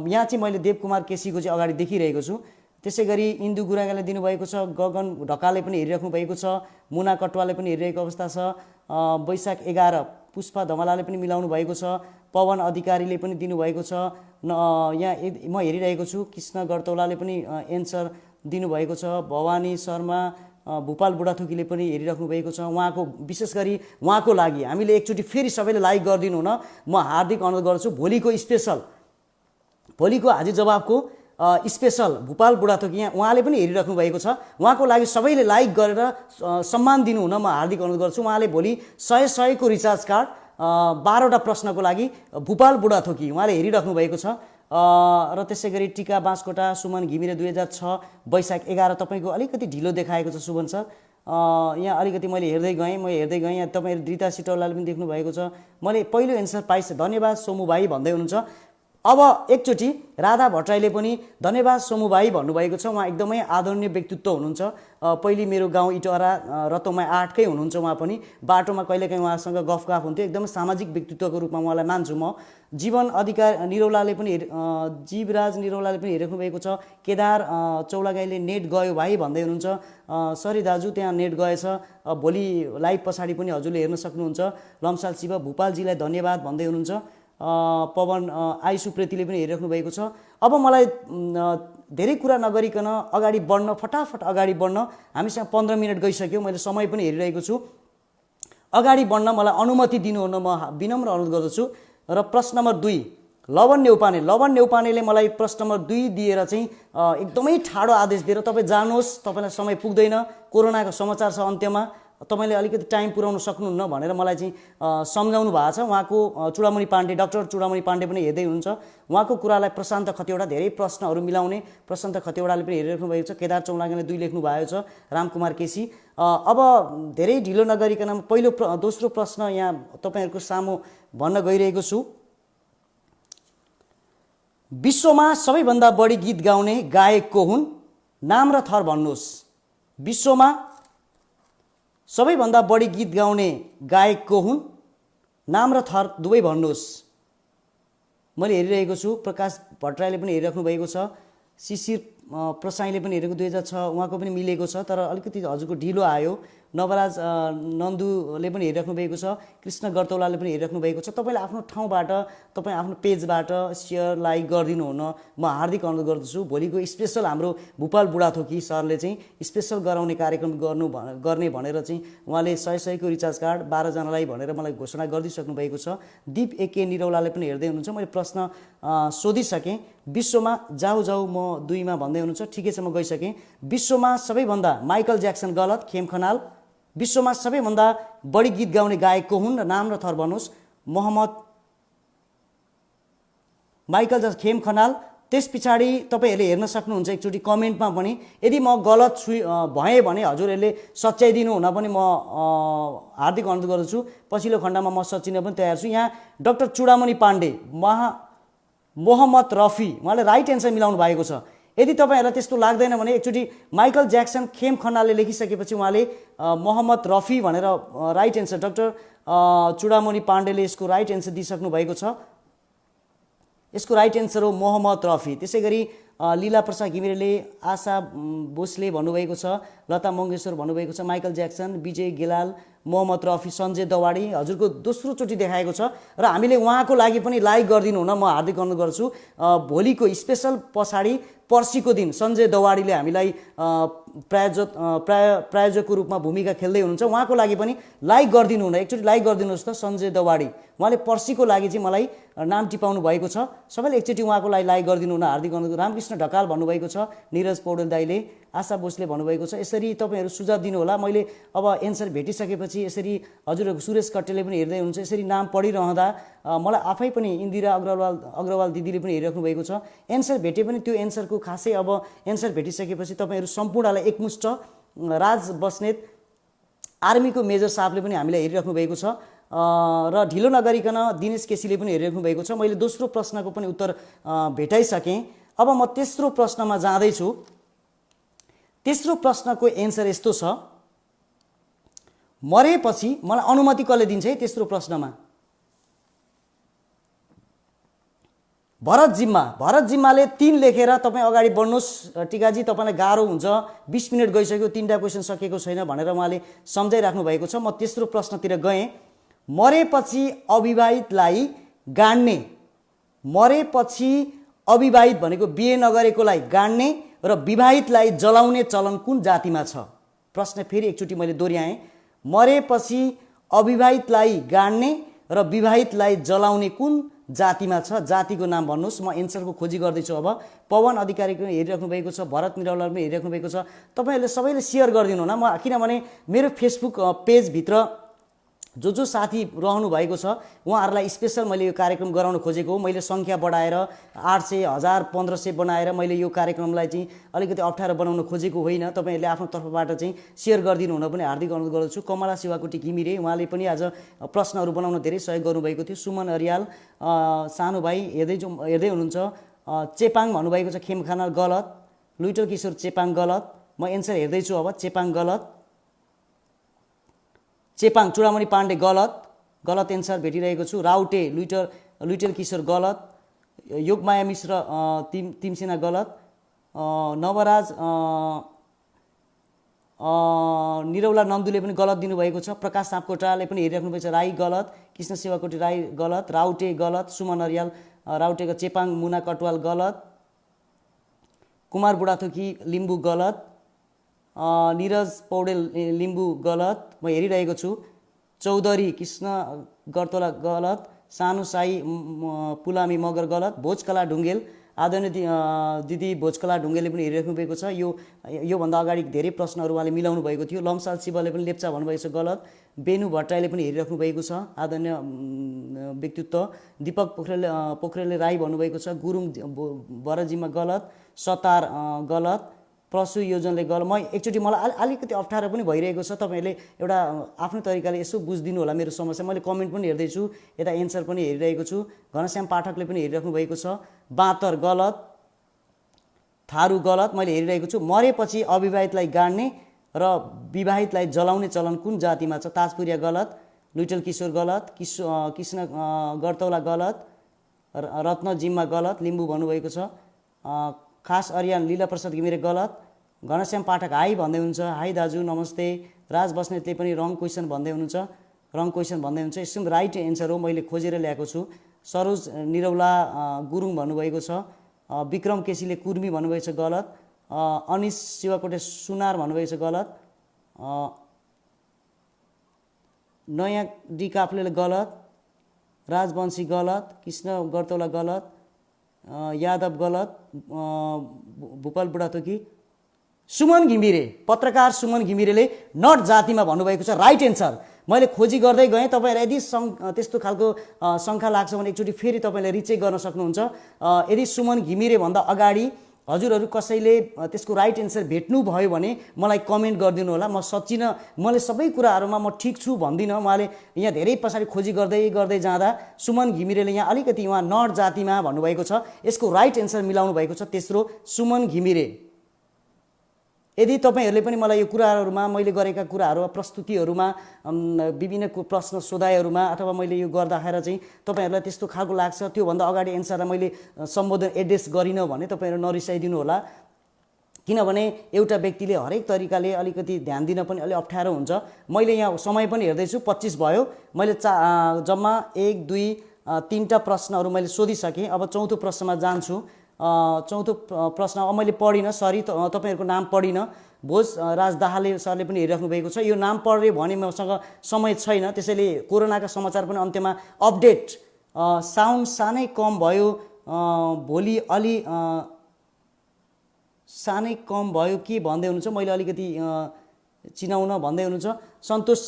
यहाँ चाहिँ मैले देवकुमार केसीको चाहिँ अगाडि देखिरहेको छु। त्यसै गरी इन्दु गुरागाले दिनुभएको छ। गगन ढकालले पनि हेरिराख्नु भएको छ। मुना कटुवाले पनि हेरिरहेको अवस्था छ। वैशाख 11 पुष्पा धमलाले पनि मिलाउनु भएको छ। पवन अधिकारीले पनि दिनुभएको छ। यहाँ म हेरिरहेको छु। कृष्ण गर्तौलाले पनि एन्सर दिनुभएको छ। भवानी शर्मा भूपाल बुढाथोकीले पनि हेरिराख्नु भएको छ। उहाँको विशेष गरी उहाँको लागि हामीले एकचोटि फेरि सबैले लाइक गरिदिनु हुन म हार्दिक अनुरोध गर्छु। भोलिको हाजिर जवाबको स्पेशल भूपाल बुढाथोकी यहाँ उहाँले पनि हेरिराख्नु भएको छ। उहाँको लागि सबैले लाइक गरेर सम्मान दिनु हुन म हार्दिक अनुरोध गर्छु। उहाँले भोलि 100 को रिचार्ज कार्ड 12वटा प्रश्नको लागि भूपाल बुढाथोकी उहाँले हेरिराख्नु भएको छ। र त्यसै गरी टिका बाँसकोटा सुमन घिमिरे 2006 वैशाख 11 तपाईँको अलिकति ढिलो देखाएको छ सुमन सर। यहाँ अलिकति मैले हेर्दै गएँ यहाँ तपाईँहरू रीता सिटौलाले पनि देख्नु भएको छ। मैले पहिलो एन्सर पाइस। धन्यवाद सोमु भाइ भन्दै हुनुहुन्छ। अब एकचोटि राधा भट्टराईले पनि धन्यवाद सोमु भाइ भन्नुभएको छ। उहाँ एकदमै आदरणीय व्यक्तित्व हुनुहुन्छ। पहिले मेरो गाउँ इटहरा रतौमा 8 कै हुनुहुन्छ। उहाँ पनि बाटोमा कहिलेकाहीँ उहाँसँग गफगाफ हुन्थ्यो। एकदमै सामाजिक व्यक्तित्वको रूपमा उहाँलाई मान्छु म। जीवन अधिकार निरौलाले पनि जीवराज निरौलाले पनि हेरिराख्नु भएको छ। केदार चौलागाईले नेट गयो भाइ भन्दै हुनुहुन्छ। सरी दाजु त्यहाँ नेट गएछ। भोलि लाइभ पछाडि पनि हजुरले हेर्न सक्नुहुन्छ। लम्साल शिव भूपालजीलाई धन्यवाद भन्दै हुनुहुन्छ। पवन आइसुप्रेतीले पनि हेरिराख्नु भएको छ। अब मलाई धेरै कुरा नगरिकन अगाडि बढ्न फटाफट अगाडि बढ्न हामीसँग 15 मिनट गइसक्यो। मैले समय पनि हेरिरहेको छु। अगाडि बढ्न मलाई अनुमति दिनुहुन म विनम्र अनुरोध गर्दछु। र प्रश्न नम्बर 2 लवन नेउपानेले मलाई प्रश्न नम्बर 2 दिएर चाहिँ एकदमै ठाडो आदेश दिएर तपाईँ जानुहोस्, तपाईँलाई समय पुग्दैन, कोरोनाको समाचार छ अन्त्यमा, तपाईँले अलिकति टाइम पुर्याउन सक्नुहुन्न भनेर मलाई चाहिँ सम्झाउनु भएको छ। उहाँको चुडामणि पाण्डे डाक्टर चुडामणि पाण्डे पनि हेर्दै हुनुहुन्छ। उहाँको कुरालाई प्रशान्त खतिवडा धेरै प्रश्नहरू मिलाउने प्रशान्त खतिवडाले पनि हेरिराख्नु भएको छ। केदार चौलागाईले 2 लेख्नु भएको छ। रामकुमार केसी। अब धेरै ढिलो नगरिकन दोस्रो प्रश्न यहाँ तपाईँहरूको सामु भन्न गइरहेको छु। विश्वमा सबैभन्दा बढी गीत गाउने गायक को हुन्? नाम र थर भन्नुहोस्। विश्वमा सबैभन्दा बढी गीत गाउने गायक को हुन्? नाम र थर दुवै भन्नुहोस्। मैले हेरिरहेको छु। प्रकाश भट्टराईले पनि हेरिराख्नु भएको छ। शिशिर प्रसाईले पनि हेरेको 2006 उहाँको पनि मिलेको छ, तर अलिकति हजुरको ढिलो आयो। नवराज नन्दुले पनि हेरिराख्नु भएको छ। कृष्ण गर्तौलाले पनि हेरिराख्नु भएको छ। तपाईँले आफ्नो ठाउँबाट तपाईँ आफ्नो पेजबाट सेयर लाइक गरिदिनु हुन म हार्दिक अनुरोध गर्दछु। भोलिको स्पेशल हाम्रो भूपाल बुढाथोकी सरले चाहिँ स्पेशल गराउने कार्यक्रम गर्ने भनेर चाहिँ उहाँले 100 को रिचार्ज कार्ड 12 जनालाई भनेर मलाई घोषणा गरिदिइसक्नु भएको छ। दीप एके निरौलाले पनि हेर्दै हुनुहुन्छ। मैले प्रश्न सोधिसकेँ। विश्वमा जाऊ म 2 मा भन्दै हुनुहुन्छ। ठिकै छ, म गइसकेँ। विश्वमा सबैभन्दा माइकल ज्याक्सन गलत। खेम खनाल। विश्वमा सबैभन्दा बढी गीत गाउने गायक को हुन् र नाम र थर भन्नुहोस्। Michael Jackson Khem Khanal. त्यस पछाडि तपाईँहरूले हेर्न सक्नुहुन्छ एकचोटि कमेन्टमा पनि। यदि म गलत भएँ भने हजुरहरूले सच्याइदिनु हुन पनि म हार्दिक अनुरोध गर्दछु। पछिल्लो खण्डमा म सच्याइन पनि तयार छु। यहाँ डाक्टर चुडामणि पाण्डे मोहम्मद रफी उहाँले राइट एन्सर मिलाउनु भएको छ। यदि तपाईँहरूलाई त्यस्तो लाग्दैन भने एकचोटि माइकल ज्याक्सन खेम खनालले लेखिसकेपछि उहाँले मोहम्मद रफी भनेर राइट एन्सर डाक्टर चुडामणि पाण्डेले यसको राइट एन्सर दिइसक्नु भएको छ। यसको राइट एन्सर हो मोहम्मद रफी। त्यसै गरी लीला प्रसाद घिमिरेले, आशा बोसले भन्नुभएको छ, लता मङ्गेशकर भन्नुभएको छ, माइकल ज्याक्सन, विजय गेलाल, मोहम्मद रफी, सञ्जय दवाडी हजुरको दोस्रोचोटि देखाएको छ र हामीले उहाँको लागि पनि लाइक गरिदिनु हुन म हार्दिक अनुरोध गर्छु। भोलिको स्पेसल पछाडि पर्सिको दिन सञ्जय दवाडीले हामीलाई प्रायोजकको रूपमा भूमिका खेल्दै हुनुहुन्छ, उहाँको लागि पनि लाइक गरिदिनु हुन, एकचोटि लाइक गरिदिनुहोस् त सञ्जय दवाडी। उहाँले पर्सिको लागि चाहिँ मलाई नाम टिपाउनु भएको छ, सबैले एकचोटि उहाँको लागि लाइक गरिदिनु हुन हार्दिक अनुरोध। रामकृष्ण ढकाल भन्नुभएको छ, निरज पौडेल दाईले, आशा बोसले भन्नुभएको छ। यसरी तपाईँहरू सुझाव दिनुहोला, मैले अब एन्सर भेटिसकेपछि यसरी हजुरहरूको सुरेश कट्टेले पनि हेर्दै हुनुहुन्छ, यसरी नाम पढिरहँदा मलाई आफै पनि इन्दिरा अग्रवाल दिदीले पनि हेरिराख्नु भएको छ। एन्सर भेटे पनि त्यो एन्सरको खासै अब एन्सर भेटिसकेपछि तपाईँहरू सम्पूर्णलाई एकमुष्ट राज बस्नेत आर्मीको मेजर साहबले पनि हामीलाई हेरिराख्नु भएको छ र ढिलो नगरिकन दिनेश केसीले पनि हेरिराख्नु भएको छ। मैले दोस्रो प्रश्नको पनि उत्तर भेटाइसकेँ। अब म तेस्रो प्रश्नमा जाँदैछु। तेस्रो प्रश्नको एन्सर यस्तो छ, मरेपछि मलाई अनुमति कसले दिन्छ है तेस्रो प्रश्नमा? भरत जिम्माले 3 लेखेर तपाईँ अगाडि बढ्नुहोस्। टिकाजी तपाईँलाई गाह्रो हुन्छ, 20 मिनट गइसक्यो, 3टा क्वेसन सकेको छैन भनेर उहाँले सम्झाइराख्नु भएको छ। म तेस्रो प्रश्नतिर गएँ। मरेपछि अविवाहितलाई गाड्ने, मरेपछि अविवाहित भनेको बिहे नगरेकोलाई गाड्ने र विवाहितलाई जलाउने चलन कुन जातिमा छ? प्रश्न फेरि एकचोटि मैले दोहोऱ्याएँ। मरेपछि अविवाहितलाई गाड्ने र विवाहितलाई जलाउने कुन जातिमा छ? जातिको नाम भन्नुहोस्। म एन्सरको खोजी गर्दैछु। अब पवन अधिकारीको हेरिराख्नु भएको छ, भरत निरौला पनि हेरिराख्नु भएको छ। तपाईँहरूले सबैले सेयर गरिदिनु हुन, म किनभने मेरो फेसबुक पेजभित्र जो साथी रहनु भएको छ उहाँहरूलाई स्पेसल मैले यो कार्यक्रम गराउन खोजेको हो। मैले सङ्ख्या बढाएर 800, 1000, 1500 बनाएर मैले यो कार्यक्रमलाई चाहिँ अलिकति अप्ठ्यारो बनाउन खोजेको होइन। तपाईँहरूले आफ्नो तर्फबाट चाहिँ सेयर गरिदिनु हुन पनि हार्दिक अनुरोध गर्दछु। कमला शिवाकोटी घिमिरे उहाँले पनि आज प्रश्नहरू बनाउन धेरै सहयोग गर्नुभएको थियो। सुमन अरियाल सानो भाइ हेर्दै हुनुहुन्छ। चेपाङ भन्नुभएको छ खेमखाना, गलत। लुइटल किशोर चेपाङ गलत। म एन्सर हेर्दैछु अब। चेपाङ गलत। चेपाङ चुडामणि पाण्डे गलत एन्सर भेटिरहेको छु। राउटे लुइटल किशोर गलत। योगमाया मिश्र तिमसिना गलत। नवराज निरौला नन्दुले पनि गलत दिनुभएको छ। प्रकाश सापकोटाले पनि हेरिराख्नु भएको छ, राई गलत। कृष्ण सेवाकोटी राई गलत। राउटे गलत। सुमन अरियाल राउटेको। चेपाङ मुना कटवाल गलत। कुमार बुढाथोकी लिम्बू गलत। निरज पौडेल लिम्बू गलत। म हेरिरहेको छु। चौधरी कृष्ण गर्तोला गलत। सानो साई पुलामी मगर गलत। भोजकला ढुङ्गेल आदरणीय दिदी भोजकला ढुङ्गेलले पनि हेरिराख्नु भएको छ। योभन्दा अगाडि धेरै प्रश्नहरू उहाँले मिलाउनु भएको थियो। लम्साल शिवले पनि लेप्चा भन्नुभएको छ गलत। बेनु भट्टराईले पनि हेरिराख्नु भएको छ, आदरणीय व्यक्तित्व। दीपक पोखरेलले राई भन्नुभएको छ। गुरुङ बरजिमा गलत। सतार गलत। प्रसु योजनले गलत। म एकचोटि मलाई अलिकति अप्ठ्यारो पनि भइरहेको छ, तपाईँहरूले एउटा आफ्नो तरिकाले यसो बुझिदिनु होला मेरो समस्या। मैले कमेन्ट पनि हेर्दैछु, यता एन्सर पनि हेरिरहेको छु। घनश्याम पाठकले पनि हेरिराख्नु भएको छ। बाँतर गलत। थारू गलत। मैले हेरिरहेको छु। मरेपछि अविवाहितलाई गाड्ने र विवाहितलाई जलाउने चलन कुन जातिमा छ? ताजपुरिया गलत। लुइटल किशोर गलत। कृष्ण गर्तौला गलत। रत्न जिम्मा गलत। लिम्बू भन्नुभएको छ। खास अरियान लीला प्रसाद घिमिरे गलत। घनश्याम पाठक हाई भन्दै हुनुहुन्छ। हाई दाजु नमस्ते। राज बस्नेतले पनि रङ क्वेसन भन्दै हुनुहुन्छ। यसो राइट एन्सर हो, मैले खोजेर ल्याएको छु। सरोज निरौला गुरुङ भन्नुभएको छ। विक्रम केसीले कुर्मी भन्नुभएको छ गलत। अनिस शिवाकोटे सुनार भन्नुभएको छ गलत। नयाँ डी काफ्लेले गलत। राजवंशी गलत। कृष्ण गर्तौला गलत। यादव गलत। भूपाल बुढाथोकी। सुमन घिमिरे, पत्रकार सुमन घिमिरेले नट जातिमा भन्नुभएको छ राइट एन्सर। मैले खोजी गर्दै गएँ। तपाईँहरू यदि त्यस्तो खालको शङ्का लाग्छ भने एकचोटि फेरि तपाईँले रिचेक गर्न सक्नुहुन्छ। यदि सुमन घिमिरे भन्दा अगाडि हजुरहरू कसैले त्यसको राइट एन्सर भेट्नुभयो भने मलाई कमेन्ट गरिदिनु होला। म सच्चिन, मैले सबै कुराहरूमा म ठिक छु भन्दिनँ। उहाँले यहाँ धेरै पछाडि खोजी गर्दै जाँदा सुमन घिमिरेले यहाँ अलिकति उहाँ नट जातिमा भन्नुभएको छ। यसको राइट एन्सर मिलाउनु भएको छ तेस्रो सुमन घिमिरे। यदि तपाईहरुले पनि मलाई यो कुराहरुमा मैले गरेका कुराहरु प्रस्तुतिहरुमा विभिन्न प्रश्न सोधाइहरुमा अथवा मैले यो गर्दाखेरि चाहिँ तपाईहरुलाई त्यस्तो खालको लाग्छ त्यो भन्दा अगाडि एन्सरलाई मैले सम्बोधन एड्रेस गरिन भने तपाईहरु नरिसाइदिनु होला किनभने एउटा व्यक्तिले हरेक तरिकाले अलिकति ध्यान दिन पनि अलि अप्ठ्यारो हुन्छ मैले यहाँ समय पनि हेर्दै छु 25 भयो मैले जम्मा 1 2 3टा प्रश्नहरु मैले सोधिसके अब चौथो प्रश्नमा जान्छु चौथो प्रश्न अब मैले पढिन सरी तपाईहरुको नाम पढिन भोज राज दाहाले सरले पनि हेरिराख्नु भएको छ यो नाम पढ्रे भने मसँग समय छैन त्यसैले कोरोनाका समाचार पनि अन्त्यमा अपडेट साउन्ड सानै कम भयो भोलि अलि सानै कम भयो के भन्दै हुनुहुन्छ मैले अलिकति चिनाउन भन्दै हुनुहुन्छ सन्तोष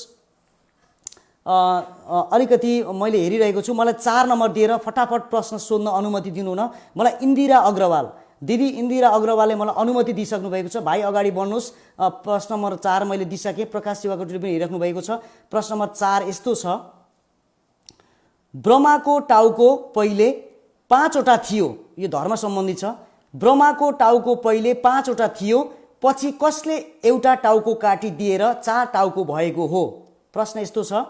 अलिकति मैले हेरिरहेको छु मलाई 4 नम्बर दिएर फटाफट प्रश्न सोध्न अनुमति दिनु न मलाई इन्दिरा अग्रवाल दिदी इन्दिरा अग्रवालले मलाई अनुमति दिइसक्नु भएको छ भाइ अगाडि बढ्नुस् प्रश्न नम्बर 4 मैले दिइसके प्रकाश शिवाकोटीले पनि हेरिराख्नु भएको छ प्रश्न नम्बर 4 यस्तो छ ब्रह्माको टाउको पहिले 5 वटा थियो यो धर्म सम्बन्धी छ ब्रह्माको टाउको पहिले 5 वटा थियो पछि कसले एउटा टाउको काटी दिएर 4 टाउको भएको हो प्रश्न यस्तो छ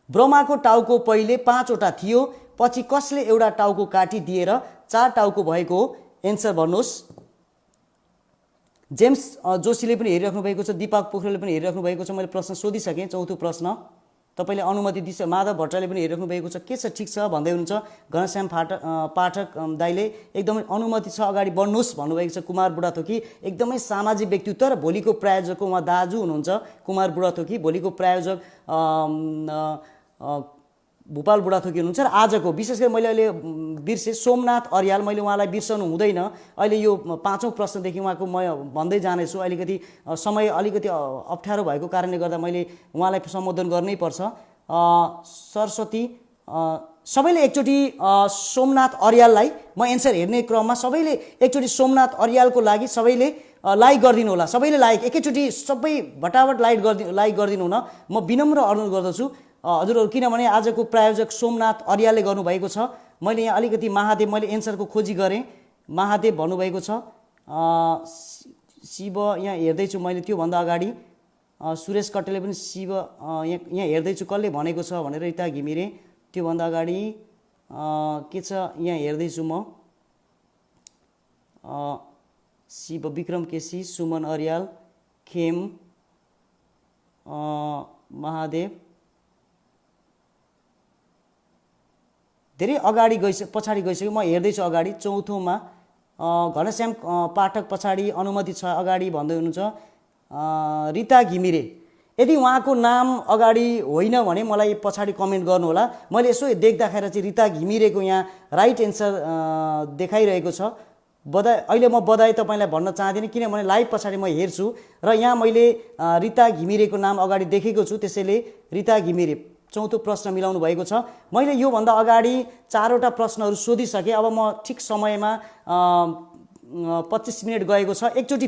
ब्रह्माको टाउको पहिले 5 वटा थियो पछि कसले एउटा टाउको काटी दिएर 4 टाउको भएको हो एन्सर भन्नुस् जेम्स जोशीले पनि हेरिराख्नु भएको छ दीपक पोखरेलले पनि हेरिराख्नु भएको छ मैले प्रश्न सोधिसके चौथो प्रश्न तपाईले अनुमति दिन्छ माधव भट्टराईले पनि हेरिराख्नु भएको छ के छ ठीक छ भन्दै हुनुहुन्छ घनश्याम पाठक दाइले एकदमै अनुमति छ अगाडि बढ्नुस् भन्नुभएको छ कुमार बुढाथोकी एकदमै सामाजिक व्यक्तित्व र भोलिको प्रायोजक उहाँ दाजु हुनुहुन्छ कुमार बुढाथोकी भोलिको प्रायोजक भूपाल बुढाथोकी हुनुहुन्छ र आजको विशेष गरी मैले अहिले बिर्से सोमनाथ अर्याल मैले उहाँलाई बिर्सनु हुँदैन अहिले यो 5औं प्रश्नदेखि उहाँको म भन्दै जानेछु अलिकति समय अलिकति अप्ठ्यारो भएको कारणले गर्दा मैले उहाँलाई सम्बोधन गर्नै पर्छ सरस्वती सबैले एकचोटी सोमनाथ अर्याललाई म एन्सर हेर्ने क्रममा सबैले एकचोटी सोमनाथ अर्यालको लागि सबैले लाइक गरिदिनु होला सबैले लाइक एकैचोटी सबै भटाभट लाइक गरिदिनु हुन म विनम्र अनुरोध गर्दछु हजुरहरु किनभने आजको प्रायोजक सोमनाथ अर्यालले गर्नु भएको छ मैले यहाँ अलिकति महादेव मैले एन्सरको खोजी गरे महादेव भन्नु भएको छ शिव यहाँ हेर्दै छु मैले त्यो भन्दा अगाडि सुरेश कटेलले पनि शिव यहाँ हेर्दै छु कसले भनेको छ भनेर रिता घिमिरे त्यो भन्दा अगाडि के छ यहाँ हेर्दै छु म शिव विक्रम केसी सुमन अर्याल खेम महादेव धेरै अगाडि पछाडी गइसक्यो म हेर्दै छु अगाडि चौथोमा घनश्याम पाठक पछाडी अनुमति छ अगाडि भन्दै हुनुहुन्छ रिता घिमिरे यदि उहाँको नाम अगाडि होइन भने मलाई पछाडी कमेन्ट गर्नु होला मैले यसो देख्दाखेरि चाहिँ रिता घिमिरेको यहाँ राइट एन्सर देखाइरहेको छ बधाई अहिले म बधाई तपाईलाई भन्न चाहदिन किनभने लाइभ पछाडी म हेर्छु र यहाँ मैले रिता घिमिरेको नाम अगाडि देखेको छु त्यसैले रिता घिमिरे चौथो प्रश्न मिलाउनु भएको छ मैले यो भन्दा अगाडि 4 वटा प्रश्नहरु सोधिसके अब म ठीक समयमा 25 मिनेट गएको छ एकचोटी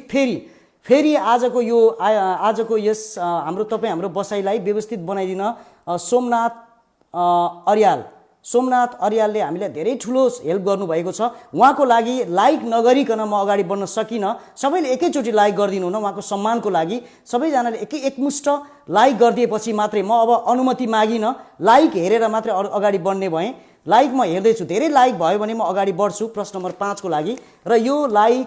फेरि आजको यस हाम्रो बसाइलाई व्यवस्थित बनाइदिन सोमनाथ अर्यालले हामीलाई धेरै ठुलो हेल्प गर्नु भएको छ उहाँको लागि लाइक नगरिकन म अगाडि बढ्न सकिन सबैले एकैचोटी लाइक गरिदिनु न उहाँको सम्मानको लागि सबैजनाले एकमुष्ट लाइक गरिदिएपछि मात्रै म अब अनुमति मागिन लाइक हेरेर मात्रै अगाडि बढ्ने भए लाइक म हेर्दै छु धेरै लाइक भयो भने म अगाडि बढ्छु प्रश्न नम्बर 5 को लागि र यो लाइक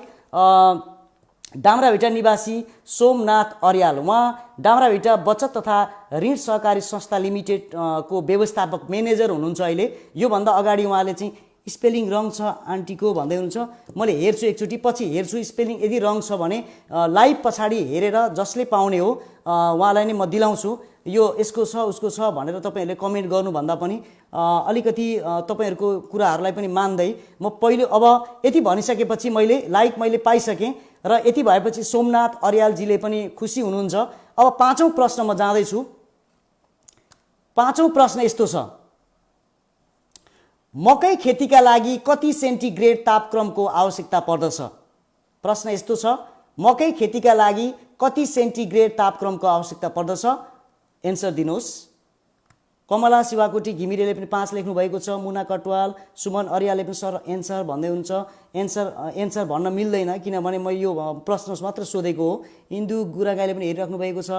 डामराभिटा निवासी सोमनाथ अर्याल उहाँ डामराभिटा बचत तथा ऋण सहकारी संस्था लिमिटेड को व्यवस्थापक म्यानेजर हुनुहुन्छ अहिले यो भन्दा अगाडि उहाँले चाहिँ स्पेलिङ रङ छ आन्टीको भन्दै हुनुहुन्छ मैले हेर्छु एकचोटी पछि हेर्छु स्पेलिङ यदि रङ छ भने लाइभ पछाडी हेरेर जसले पाउने हो उहाँलाई नै म दिलाउँछु यो यसको छ उसको छ भनेर तपाईहरुले कमेन्ट गर्नु भन्दा पनि अलिकति तपाईहरुको कुराहरुलाई पनि मान्दै म पहिलो अब यति भनिसकेपछि मैले पाइसके र यति भएपछि सोमनाथ अर्यालजीले पनि खुसी हुनुहुन्छ अब 5औं प्रश्नमा जाँदै छु 5औं प्रश्न यस्तो छ मकै खेतीका लागि कति सेन्टिग्रेड तापक्रमको आवश्यकता पर्दछ प्रश्न यस्तो छ मकै खेतीका लागि कति सेन्टिग्रेड तापक्रमको आवश्यकता पर्दछ एन्सर दिनुहोस् कमला शिवाकोटी घिमिरेले पनि 5 लेख्नु भएको छ। मुना कटवाल, सुमन अर्यालले पनि सर एन्सर भन्दै हुनुहुन्छ। एन्सर भन्न मिल्दैन किनभने म यो प्रश्न मात्र सोधेको हो। इन्दु गुरागाईले पनि हेरिराख्नु भएको छ,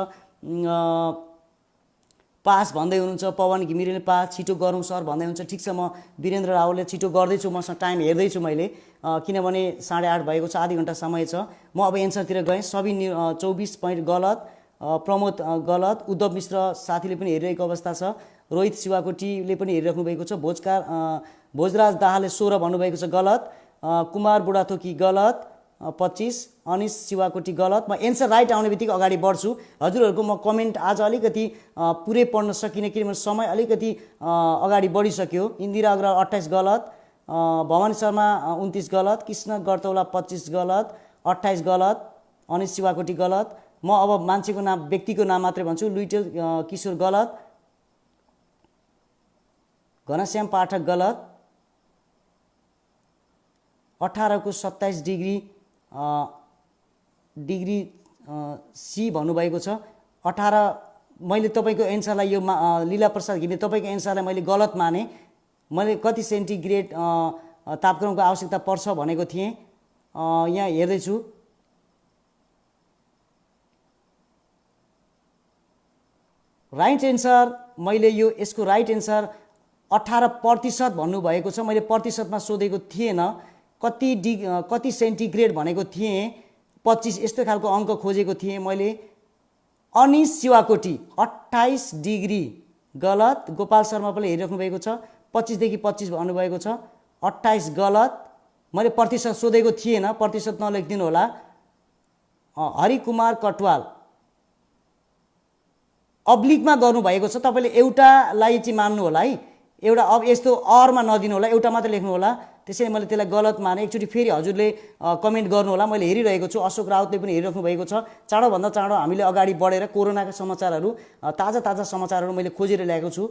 पास भन्दै हुनुहुन्छ। पवन घिमिरेले पास, छिटो गरौँ सर भन्दै हुनुहुन्छ। ठिक छ, म वीरेन्द्र रावलले छिटो गर्दैछु, मसँग टाइम हेर्दैछु मैले, किनभने 8:30 भएको छ, आधी घन्टा समय छ। म अब एन्सरतिर गएँ। सबिन 24 पोइन्ट गलत, प्रमोद गलत, उद्धव मिश्र साथीले पनि हेरिरहेको अवस्था छ। रोहित शिवाकोटीले पनि हेरिराख्नु भएको छ। भोजराज दाहालले 16 भन्नुभएको छ, गलत। कुमार बुढाथोकी गलत, 25। अनिश शिवाकोटी गलत। म एन्सर राइट आउने बित्तिकै अगाडि बढ्छु। हजुरहरूको म कमेन्ट आज अलिकति पुरै पढ्न सकिनँ किनभने समय अलिकति अगाडि बढिसक्यो। इन्दिरा अग्रवाल 28 गलत, भवानी शर्मा 29 गलत, कृष्ण गर्तौला 25 गलत, 28 गलत, अनिश शिवाकोटी गलत। म अब मान्छेको नाम, व्यक्तिको नाम मात्रै भन्छु। लुइटेल किशोर गलत, घनश्याम पाठक गलत, 18 को 27 डिग्री सी भन्नुभएको छ। 18 मैले तपाईँको एन्सरलाई यो लीला प्रसाद घिमिरे तपाईँको एन्सरलाई मैले गलत माने। मैले कति सेन्टिग्रेड तापक्रमको आवश्यकता पर्छ भनेको थिएँ। यहाँ हेर्दैछु, राइट एन्सर मैले यो यसको राइट एन्सर 18% भन्नुभएको छ। मैले प्रतिशतमा सोधेको थिएन, कति सेन्टिग्रेड भनेको थिएँ, 25 यस्तो खालको अङ्क खोजेको थिएँ मैले। अनिश शिवाकोटी 28 डिग्री गलत। गोपाल शर्मा पनि हेरिराख्नु भएको छ, 25 देखि 25 भन्नुभएको छ, 28 गलत। मैले प्रतिशत सोधेको थिएन, प्रतिशत नलेखिदिनु होला। हरिकुमार कटवाल अब्लिकमा गर्नुभएको छ, तपाईँले एउटालाई चाहिँ मान्नु होला है, एउटा अब यस्तो अरमा नदिनु होला, एउटा मात्रै लेख्नु होला। त्यसैले मैले त्यसलाई गलत माने। एकचोटि फेरि हजुरले कमेन्ट गर्नु होला। मैले हेरिरहेको छु, अशोक राउतले पनि हेरिराख्नु भएको छ। चाँडोभन्दा चाँडो हामीले अगाडि बढेर कोरोनाका समाचारहरू, ताजा समाचारहरू मैले खोजेर ल्याएको छु।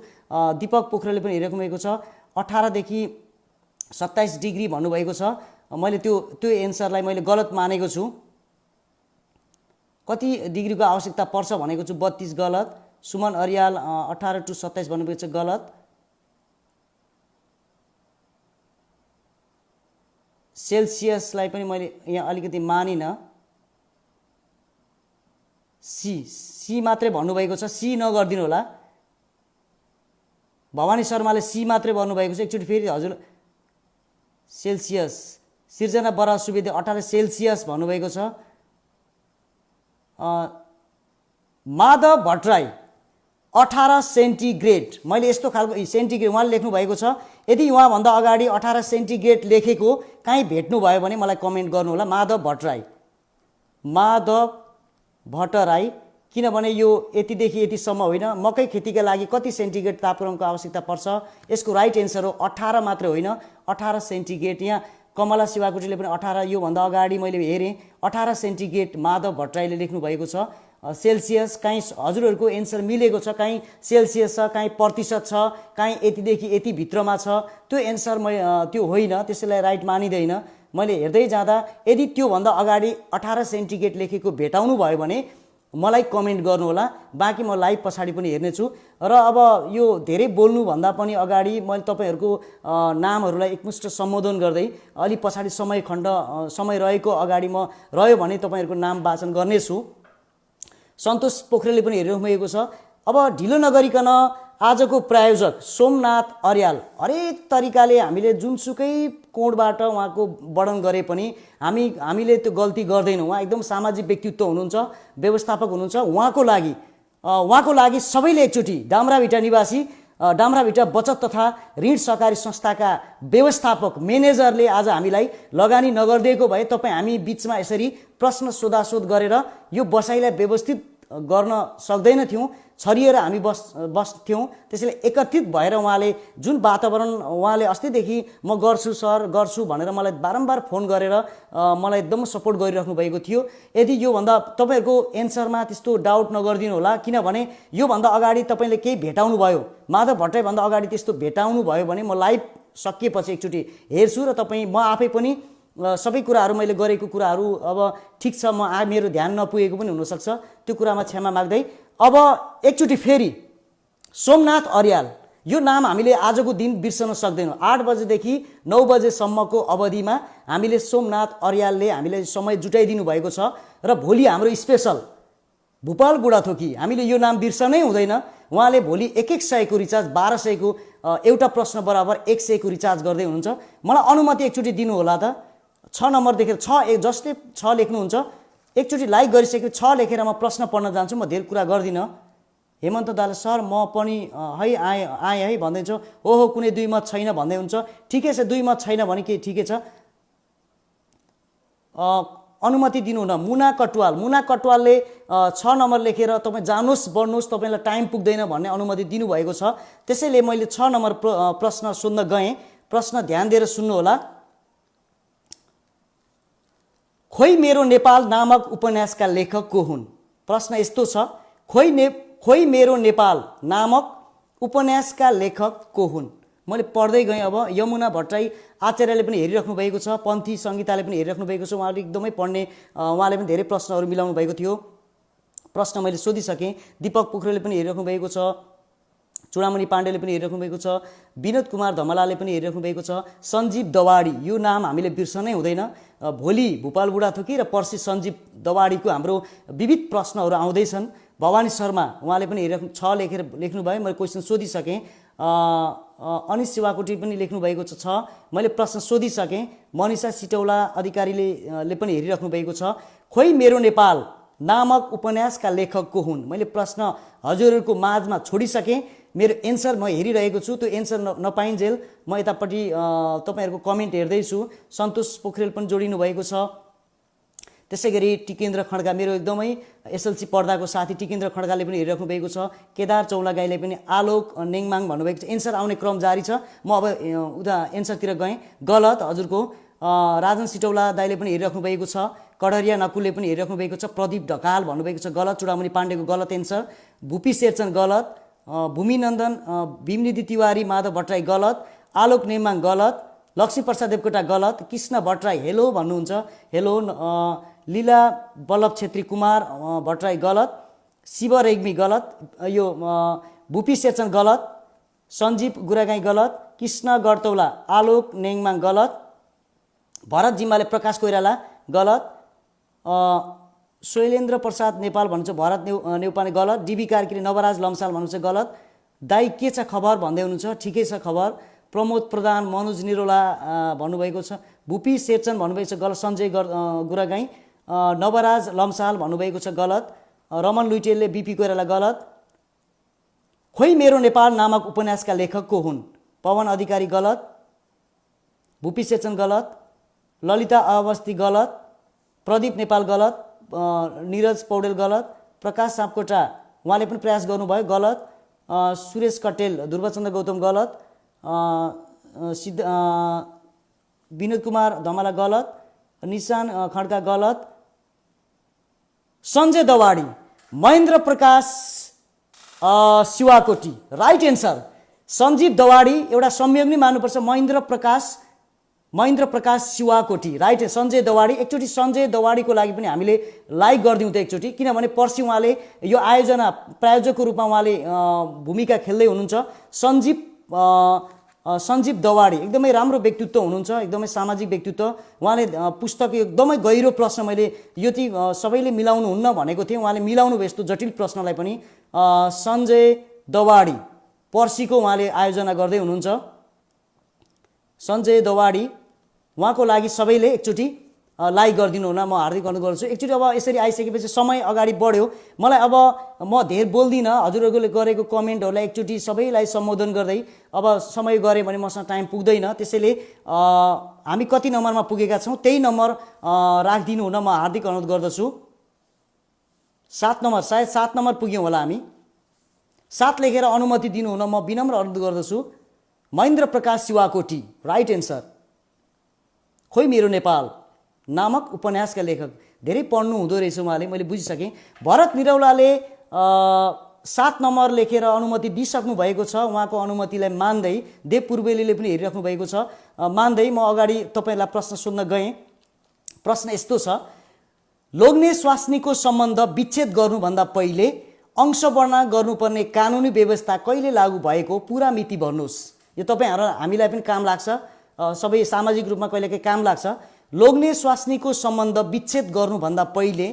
दीपक पोखरेलले पनि हेरिराख्नु भएको छ, 18 देखि 27 डिग्री भन्नुभएको छ। मैले त्यो एन्सरलाई मैले गलत मानेको छु। कति डिग्रीको आवश्यकता पर्छ भनेको छु, 32 गलत। सुमन अर्याल 18 to 27 भन्नुभएको छ, गलत। सेल्सियसलाई पनि मैले यहाँ अलिकति मानिनँ। सी मात्रै भन्नुभएको छ, सी नगरिदिनु होला। भवानी शर्माले सी मात्रै भन्नुभएको छ। एकचोटि फेरि हजुर, सेल्सियस। सिर्जना बराल सुवेदी 18 सेल्सियस भन्नुभएको छ। माधव भट्टराई 18 सेन्टिग्रेड, मैले यस्तो खालको सेन्टिग्रेड उहाँले लेख्नु भएको छ। यदि उहाँभन्दा अगाडि 18 सेन्टिग्रेड लेखेको काहीँ भेट्नुभयो भने मलाई कमेन्ट गर्नु होला। माधव भट्टराई, किनभने यो यतिदेखि यतिसम्म होइन, मकै खेतीका लागि कति सेन्टिग्रेड तापक्रमको आवश्यकता पर्छ, यसको राइट एन्सर हो 18 मात्रै होइन, 18 सेन्टिग्रेड। यहाँ कमला शिवाकोटीले पनि 18, योभन्दा अगाडि मैले हेरेँ 18 सेन्टिग्रेड माधव भट्टराईले लेख्नु भएको छ। सेल्सियस काहीँ हजुरहरूको एन्सर मिलेको छ, काहीँ सेल्सियस छ, काहीँ प्रतिशत छ, काहीँ यतिदेखि यति भित्रमा छ, त्यो एन्सर त्यो होइन, त्यसैलाई राइट मानिँदैन। मैले हेर्दै जाँदा यदि त्योभन्दा अगाडि 18 सेन्टिग्रेड लेखेको भेटाउनु भयो भने मलाई कमेन्ट गर्नुहोला। बाँकी म लाइभ पछाडि पनि हेर्नेछु। र अब यो धेरै बोल्नुभन्दा पनि अगाडि मैले तपाईँहरूको नामहरूलाई एकमुष्ट सम्बोधन गर्दै अलि पछाडि समय रहेको अगाडि म रह्यो भने तपाईँहरूको नाम वाचन गर्नेछु। सन्तोष पोखरेलले पनि हेरिरहेको छ। अब ढिलो नगरिकन आजको प्रायोजक सोमनाथ अर्याल हरेक तरिकाले हामीले जुनसुकै कोणबाट उहाँको वर्णन गरे पनि हामीले त्यो गल्ती गर्दैनौँ। उहाँ एकदम सामाजिक व्यक्तित्व हुनुहुन्छ, व्यवस्थापक हुनुहुन्छ। उहाँको लागि सबैले एकचोटि डाम्राभिटा निवासी, डाम्राभिटा बचत तथा ऋण सहकारी संस्थाका व्यवस्थापक म्यानेजरले आज हामीलाई लगानी नगरिदिएको भए तपाईँ हामी बिचमा यसरी प्रश्न सोधासोध गरेर यो बसाइलाई व्यवस्थित गर्न सक्दैनथ्यौँ, छरिएर हामी बस्थ्यौँ। त्यसैले एकत्रित भएर उहाँले जुन वातावरण, उहाँले अस्तिदेखि म गर्छु सर गर्छु भनेर मलाई बारम्बार फोन गरेर मलाई एकदम सपोर्ट गरिराख्नु भएको थियो। यदि योभन्दा तपाईँहरूको एन्सरमा त्यस्तो डाउट नगरिदिनु होला, किनभने योभन्दा अगाडि तपाईँले केही भेटाउनु भयो, माधव भट्टराईभन्दा अगाडि त्यस्तो भेटाउनु भयो भने म लाइभ सकिएपछि एकचोटि हेर्छु र म आफै पनि सबै कुराहरू मैले गरेको कुराहरू अब ठिक छ, मेरो ध्यान नपुगेको पनि हुनसक्छ, त्यो कुरामा क्षमा माग्दै अब एकचोटि फेरि सोमनाथ अर्याल, यो नाम हामीले आजको दिन बिर्सन सक्दैनौँ। 8 बजेदेखि 9 बजेसम्मको अवधिमा हामीले सोमनाथ अर्यालले हामीलाई समय जुटाइदिनु भएको छ र भोलि हाम्रो स्पेसल भूपाल बुढाथोकी, हामीले यो नाम बिर्सनै हुँदैन। उहाँले भोलि 100 को रिचार्ज 1200 को एउटा प्रश्न बराबर 100 को रिचार्ज गर्दै हुनुहुन्छ। मलाई अनुमति एकचोटि दिनु होला त। 6 नम्बर देखेर 6 जसले 6 लेख्नुहुन्छ एकचोटि लाइक गरिसकेको 6 लेखेर म प्रश्न पढ्न जान्छु। म धेरै कुरा गर्दिनँ। हेमन्त दाले सर म पनि है आएँ है भन्दैछु। ओहो कुनै 2 मत छैन भन्दै हुन्छ। ठिकै छ, 2 मत छैन भने के ठिकै छ। अनुमति दिनु न। मुना कटुवालले 6 नम्बर लेखेर तपाईँ जानुहोस् बढ्नुहोस्, तपाईँलाई टाइम पुग्दैन भन्ने अनुमति दिनुभएको छ। त्यसैले मैले 6 नम्बर प्रश्न सोध्न गएँ। प्रश्न ध्यान दिएर सुन्नुहोला। खोइ मेरो नेपाल नामक उपन्यासका लेखक को हुन्? प्रश्न यस्तो छ, खोइ मेरो नेपाल नामक उपन्यासका लेखक को हुन्? मैले पढ्दै गएँ। अब यमुना भट्टराई आचार्यले पनि हेरिराख्नु भएको छ, पन्थी सङ्गीताले पनि हेरिराख्नु भएको छ। उहाँले एकदमै पढ्ने, उहाँले पनि धेरै प्रश्नहरू मिलाउनु भएको थियो। प्रश्न मैले सोधिसकेँ। दीपक पोखरेलले पनि हेरिराख्नु भएको छ, चुडामणि पाण्डेले पनि हेरिराख्नु भएको छ, विनोद कुमार धमलाले पनि हेरिराख्नु भएको छ। सञ्जीव दवाडी, यो नाम हामीले बिर्सनै हुँदैन। भोलि भूपाल बुढाथोकी र पर्सि सञ्जीव दवाडीको हाम्रो विविध प्रश्नहरू आउँदैछन्। भवानी शर्मा उहाँले पनि हेरिराख्नु 6 लेख्नुभयो। मैले क्वेसन सोधिसकेँ। अनिश शिवाकोटी पनि लेख्नु भएको छ 6। मैले प्रश्न सोधिसकेँ। मनिषा सिटौला अधिकारीले पनि हेरिराख्नु भएको छ। खोइ मेरो नेपाल नामक उपन्यासका लेखक को हुन्? मैले प्रश्न हजुरहरूको माझमा छोडिसकेँ। मेरो एन्सर म हेरिरहेको छु। त्यो एन्सर नपाइन्जेल म यतापट्टि तपाईँहरूको कमेन्ट हेर्दैछु। सन्तोष पोखरेल पनि जोडिनु भएको छ। त्यसै गरी टिकेन्द्र खड्गा, मेरो एकदमै एसएलसी पढ्दाको साथी टिकेन्द्र खड्गाले पनि हेरिराख्नु भएको छ। केदार चौलागाईले पनि आलोक नेङमाङ भन्नुभएको छ। एन्सर आउने क्रम जारी छ। म अब उता एन्सरतिर गएँ। गलत हजुरको। राजन सिटौला दाईले पनि हेरिराख्नु भएको छ। कढरिया नकुलले पनि हेरिराख्नु भएको छ। प्रदीप ढकाल भन्नुभएको छ गलत। चुडामणि पाण्डेको गलत एन्सर। भूपी शेरचन गलत। भूमिनन्दन भीमनिधि तिवारी माधव भट्टराई गलत। आलोक नेङमाङ गलत। लक्ष्मी प्रसाद देवकोटा गलत। कृष्ण भट्टराई हेलो भन्नुहुन्छ, हेलो। लीला बल्लभ छेत्री कुमार भट्टराई गलत। शिव रेग्मी गलत। यो भूपी शेरचन गलत। सञ्जीव गुरागाई गलत। कृष्ण गडतौला आलोक नेङमाङ गलत। भरत जिम्बाले प्रकाश कोइराला गलत। शैलेन्द्र प्रसाद नेपाल भन्नुहुन्छ भरत नेउपाने गलत। डिबी कार्कीले नवराज लम्साल भन्नुहुन्छ गलत। दाई के छ खबर भन्दै हुनुहुन्छ, ठिकै छ खबर। प्रमोद प्रधान मनोज निरोला भन्नुभएको छ। भूपी शेरचन भन्नुभएको छ गलत। सञ्जय गुरागाई नवराज लम्साल भन्नुभएको छ गलत। रमन लुइटेलले बिपी कोइराला गलत। खोइ मेरो नेपाल नामक उपन्यासका लेखक को हुन्? पवन अधिकारी गलत। भूपी शेरचन गलत। ललिता अवस्थी गलत। प्रदीप नेपाल गलत। निरज पौडेल गलत। प्रकाश सापकोटा उहाँले पनि प्रयास गर्नुभयो गलत। सुरेश कटेल ध्रुवचन्द्र गौतम गलत। विनोद कुमार धमला गलत। निशान खड्का गलत। सञ्जय दवाडी महेन्द्र प्रकाश शिवाकोटी राइट एन्सर। सञ्जीव दवाडी एउटा संयोग नै मान्नुपर्छ। महेन्द्र प्रकाश शिवाकोटी राइट। सञ्जय दवाडी, एकचोटि सञ्जय दवाडीको लागि पनि हामीले लाइक गरिदिउँ त एकचोटि, किनभने पर्सि उहाँले यो आयोजना प्रायोजकको रूपमा उहाँले भूमिका खेल्दै हुनुहुन्छ। सञ्जीव दवाडी एकदमै राम्रो व्यक्तित्व हुनुहुन्छ, एकदमै सामाजिक व्यक्तित्व। उहाँले पुस्तक एकदमै गहिरो प्रश्न, मैले यो सबैले मिलाउनु हुन्न भनेको थिएँ, उहाँले मिलाउनु भयो यस्तो जटिल प्रश्नलाई पनि। सञ्जय दवाडी पर्सिको उहाँले आयोजना गर्दै हुनुहुन्छ। सञ्जय दवाडी उहाँको लागि सबैले एकचोटि लाइक गरिदिनु हुन म हार्दिक अनुरोध गर्छु। एकचोटि अब यसरी आइसकेपछि समय अगाडि बढ्यो। मलाई अब म धेर बोल्दिनँ। हजुरहरूले गरेको कमेन्टहरूलाई एकचोटि सबैलाई सम्बोधन गर्दै अब समय गऱ्यो भने मसँग टाइम पुग्दैन। त्यसैले हामी कति नम्बरमा पुगेका छौँ त्यही नम्बर राखिदिनु हुन म हार्दिक अनुरोध गर्दछु। 7 नम्बर, सायद 7 नम्बर पुग्यौँ होला हामी। 7 लेखेर अनुमति दिनु हुन म विनम्र अनुरोध गर्दछु। महेन्द्र प्रकाश शिवाकोटी राइट एन्सर। खोइ मेरो नेपाल नामक उपन्यासका लेखक। धेरै पढ्नु हुँदो रहेछ उहाँले, मैले बुझिसकेँ। भरत निरौलाले 7 नम्बर लेखेर अनुमति दिइसक्नु भएको छ। उहाँको अनुमतिलाई मान्दै देव पूर्वेलीले पनि हेरिराख्नु भएको छ। मान्दै म अगाडि तपाईँलाई प्रश्न सोध्न गएँ। प्रश्न यस्तो छ, लोग्ने स्वास्नीको सम्बन्ध विच्छेद गर्नुभन्दा पहिले अंशवर्ण गर्नुपर्ने कानुनी व्यवस्था कहिले लागू भएको पुरा मिति भन्नुहोस्। यो हामीलाई पनि काम लाग्छ, सबै सामाजिक रूपमा कहिलेकाहीँ काम लाग्छ। लोग्ने स्वास्नीको सम्बन्ध विच्छेद गर्नुभन्दा पहिले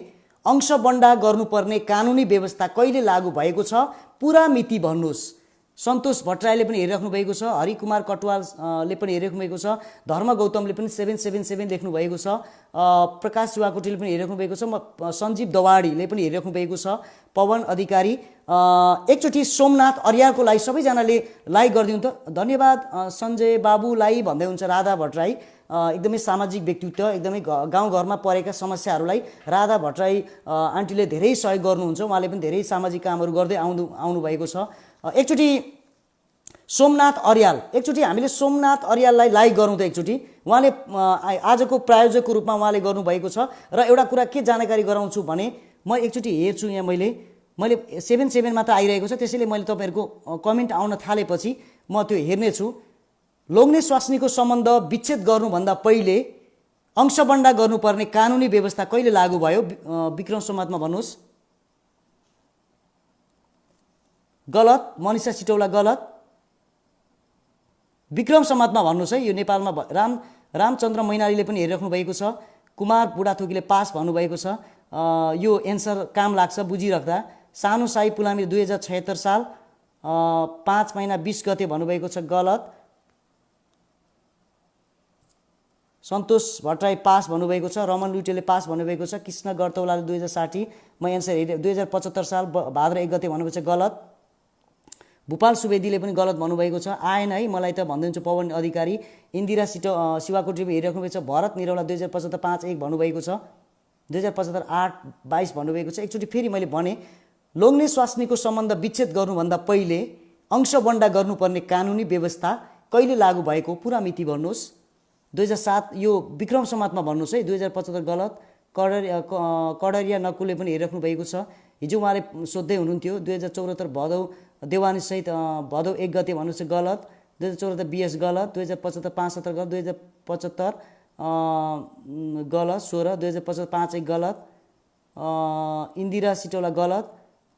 अंशवण्डा गर्नुपर्ने कानुनी व्यवस्था कहिले लागू भएको छ पुरा मिति भन्नुहोस्। सन्तोष भट्टराईले पनि हेरिराख्नु भएको छ, हरिकुमार कटुवालले पनि हेरिराख्नु भएको छ, धर्म गौतमले पनि 777 लेख्नु भएको छ, प्रकाश शिवाकोटीले पनि हेरिराख्नु भएको छ, सञ्जीव दवाडीले पनि हेरिराख्नु भएको छ, पवन अधिकारी, एकचोटि सोमनाथ अर्यालको लागि सबैजनाले लाइक गरिदिनु त, धन्यवाद सञ्जय बाबुलाई भन्दै हुन्छ राधा भट्टराई। एकदमै सामाजिक व्यक्तित्व, एकदमै गाउँघरमा परेका समस्याहरूलाई राधा भट्टराई आन्टीले धेरै सहयोग गर्नुहुन्छ। उहाँले पनि धेरै सामाजिक कामहरू गर्दै आउनु भएको छ। एकचोटि सोमनाथ अर्याल, एकचोटि हामीले सोमनाथ अर्याललाई लाइक गरौँ त एकचोटि। उहाँले आजको प्रायोजकको रूपमा उहाँले गर्नुभएको छ। र एउटा कुरा के जानकारी गराउँछु भने, म एकचोटि हेर्छु यहाँ मैले 77 मात्र आइरहेको छ, त्यसैले मैले तपाईँहरूको कमेन्ट आउन थालेपछि म त्यो हेर्नेछु। लोग्ने स्वास्नीको सम्बन्ध विच्छेद गर्नुभन्दा पहिले अंशवण्डा गर्नुपर्ने कानुनी व्यवस्था कहिले लागू भयो विक्रम सम्वादमा भन्नुहोस्। गलत, मनिषा सिटौला गलत। विक्रम सम्वादमा भन्नुहोस् है, यो नेपालमा रामचन्द्र मैनालीले पनि हेरिराख्नु भएको छ, कुमार बुढाथोकीले पास भन्नुभएको छ। यो एन्सर काम लाग्छ बुझिराख्दा। सानो साई पुलामी 2076 साल 5 महिना 20 गते भन्नुभएको छ, गलत। सन्तोष भट्टराई पास भन्नुभएको छ, रमन लुटेले पास भन्नुभएको छ, कृष्ण गर्तौलाले 2060, म एन्सर हेरेँ 2075 साल भाद्र 1 गते भन्नुभएको छ, गलत। भूपाल सुवेदीले पनि गलत भन्नुभएको छ, आएन है मलाई त भन्दै हुन्छ पवन अधिकारी। इन्दिरा शिवाकोटी हेरिराख्नु भएको छ, भरत निरौला 2075 5-1 भन्नुभएको छ, 2075 8-22 भन्नुभएको छ। एकचोटि फेरि मैले भने, लोग्ने स्वास्नीको सम्बन्ध विच्छेद गर्नुभन्दा पहिले अंशवण्डा गर्नुपर्ने कानुनी व्यवस्था कहिले लागू भएको पुरा मिति भन्नुहोस्। 2007 यो विक्रम सम्वादमा भन्नुहोस् है, 2075 गलत। कडरिया नकुलले पनि हेरिराख्नु भएको छ, हिजो उहाँले सोध्दै हुनुहुन्थ्यो। 2074 भदौ देवानीसहित भदौ 1 गते भन्नुहोस् गलत। 2074 BS गलत। 2075 5-17 गलत। 2075 गलत 16। 2075 5-1 गलत। इन्दिरा सिटौला गलत।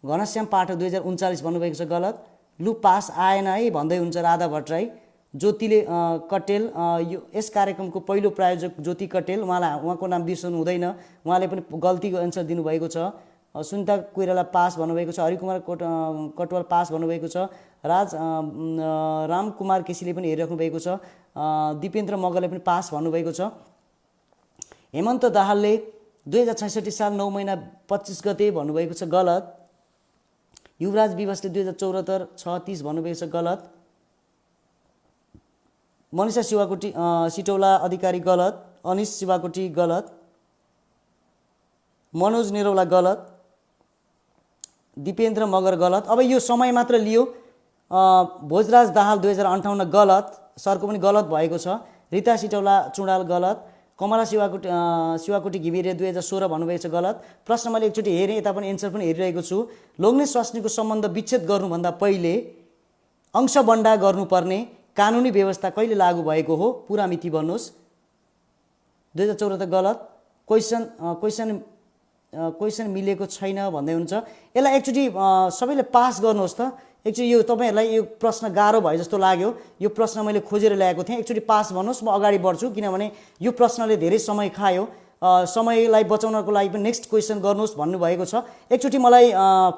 घनश्याम पाठक 2039 भन्नुभएको छ, गलत। लु पास आएन है भन्दै हुन्छ राधा भट्टराई। ज्योतिले कटेल, यो यस कार्यक्रमको पहिलो प्रायोजक ज्योति कटेल, उहाँको नाम बिर्सनु हुँदैन, उहाँले पनि गल्तीको एन्सर दिनुभएको छ। सुनिता कोइराला पास भन्नुभएको छ, हरिकुमार कटवाल पास भन्नुभएको छ, रामकुमार केसीले पनि हेरिराख्नु भएको छ, दिपेन्द्र मगरले पनि पास भन्नुभएको छ। हेमन्त दाहालले 2066 साल 9 महिना 25 गते भन्नुभएको छ, गलत। युवराज विवशले 2074 6-30 भन्नुभएको छ, गलत। मनिषा शिवाकोटी सिटौला अधिकारी गलत। अनिश शिवाकोटी गलत। मनोज निरौला गलत। दिपेन्द्र मगर गलत। अब यो समय मात्र लियो। भोजराज दाहाल 2058 गलत, सरको पनि गलत भएको छ। रिता सिटौला चुडाल गलत। कमला शिवाकोटी घिमिरे 2016 भन्नुभएको छ, गलत। प्रश्न मैले एकचोटि हेरेँ, यता पनि एन्सर पनि हेरिरहेको छु। लोग्ने स्वास्नीको सम्बन्ध विच्छेद गर्नुभन्दा पहिले अंशवण्डा गर्नुपर्ने कानुनी व्यवस्था कहिले लागू भएको हो पुरा मिति भन्नुहोस्। 2074 गलत। क्वेसन मिलेको छैन भन्दै हुन्छ। यसलाई एकचोटि सबैले पास गर्नुहोस् त। एकचोटि यो तपाईँहरूलाई यो प्रश्न गाह्रो भयो जस्तो लाग्यो, यो प्रश्न मैले खोजेर ल्याएको थिएँ। एकचोटि पास भन्नुहोस्, म अगाडि बढ्छु, किनभने यो प्रश्नले धेरै समय खायो। समयलाई बचाउनको लागि पनि नेक्स्ट क्वेसन गर्नुहोस् भन्नुभएको छ। एकचोटि मलाई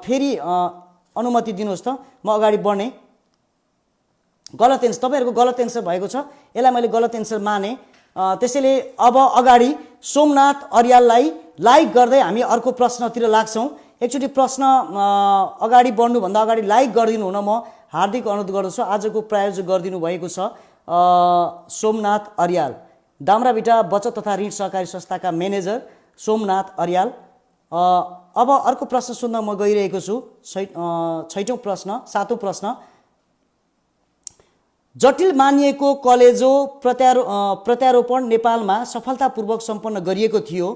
फेरि अनुमति दिनुहोस् त, म अगाडि बढ्ने। गलत एन्सर, तपाईँहरूको गलत एन्सर भएको छ, यसलाई मैले गलत एन्सर माने। त्यसैले अब अगाडि सोमनाथ अर्याललाई लाइक गर्दै हामी अर्को प्रश्नतिर लाग्छौँ। एकचोटि प्रश्न अगाडि बढ्नुभन्दा अगाडि लाइक गरिदिनु हुन म हार्दिक अनुरोध गर्दछु। आजको प्रायोजक गरिदिनु भएको छ सोमनाथ अर्याल, दाम्राभिटा बचत तथा ऋण सहकारी संस्थाका म्यानेजर सोमनाथ अर्याल। अब अर्को प्रश्न सुन्न म गइरहेको छु। 7औं प्रश्न। जटिल मानिएको कलेजो प्रत्यारोपण नेपालमा सफलतापूर्वक सम्पन्न गरिएको थियो।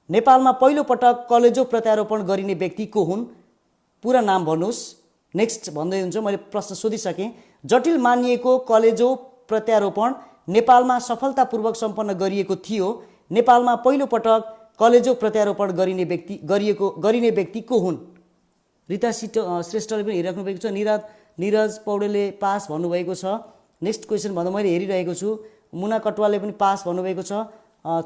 नेपालमा पहिलो पटक कलेजो प्रत्यारोपण गरिने व्यक्ति को हुन् पुरा नाम भन्नुहोस्। नेक्स्ट भन्दै हुन्छ, मैले प्रश्न सोधिसकेँ। जटिल मानिएको कलेजो प्रत्यारोपण नेपालमा सफलतापूर्वक सम्पन्न गरिएको थियो। नेपालमा पहिलो पटक कलेजो प्रत्यारोपण गरिने व्यक्ति को हुन्? रिता श्रेष्ठले पनि हेरिराख्नु भएको छ। निरज पौडेलले पास भन्नुभएको छ। नेक्स्ट क्वेसन भन्दा मैले हेरिरहेको छु। मुना कटवालले पनि पास भन्नुभएको छ।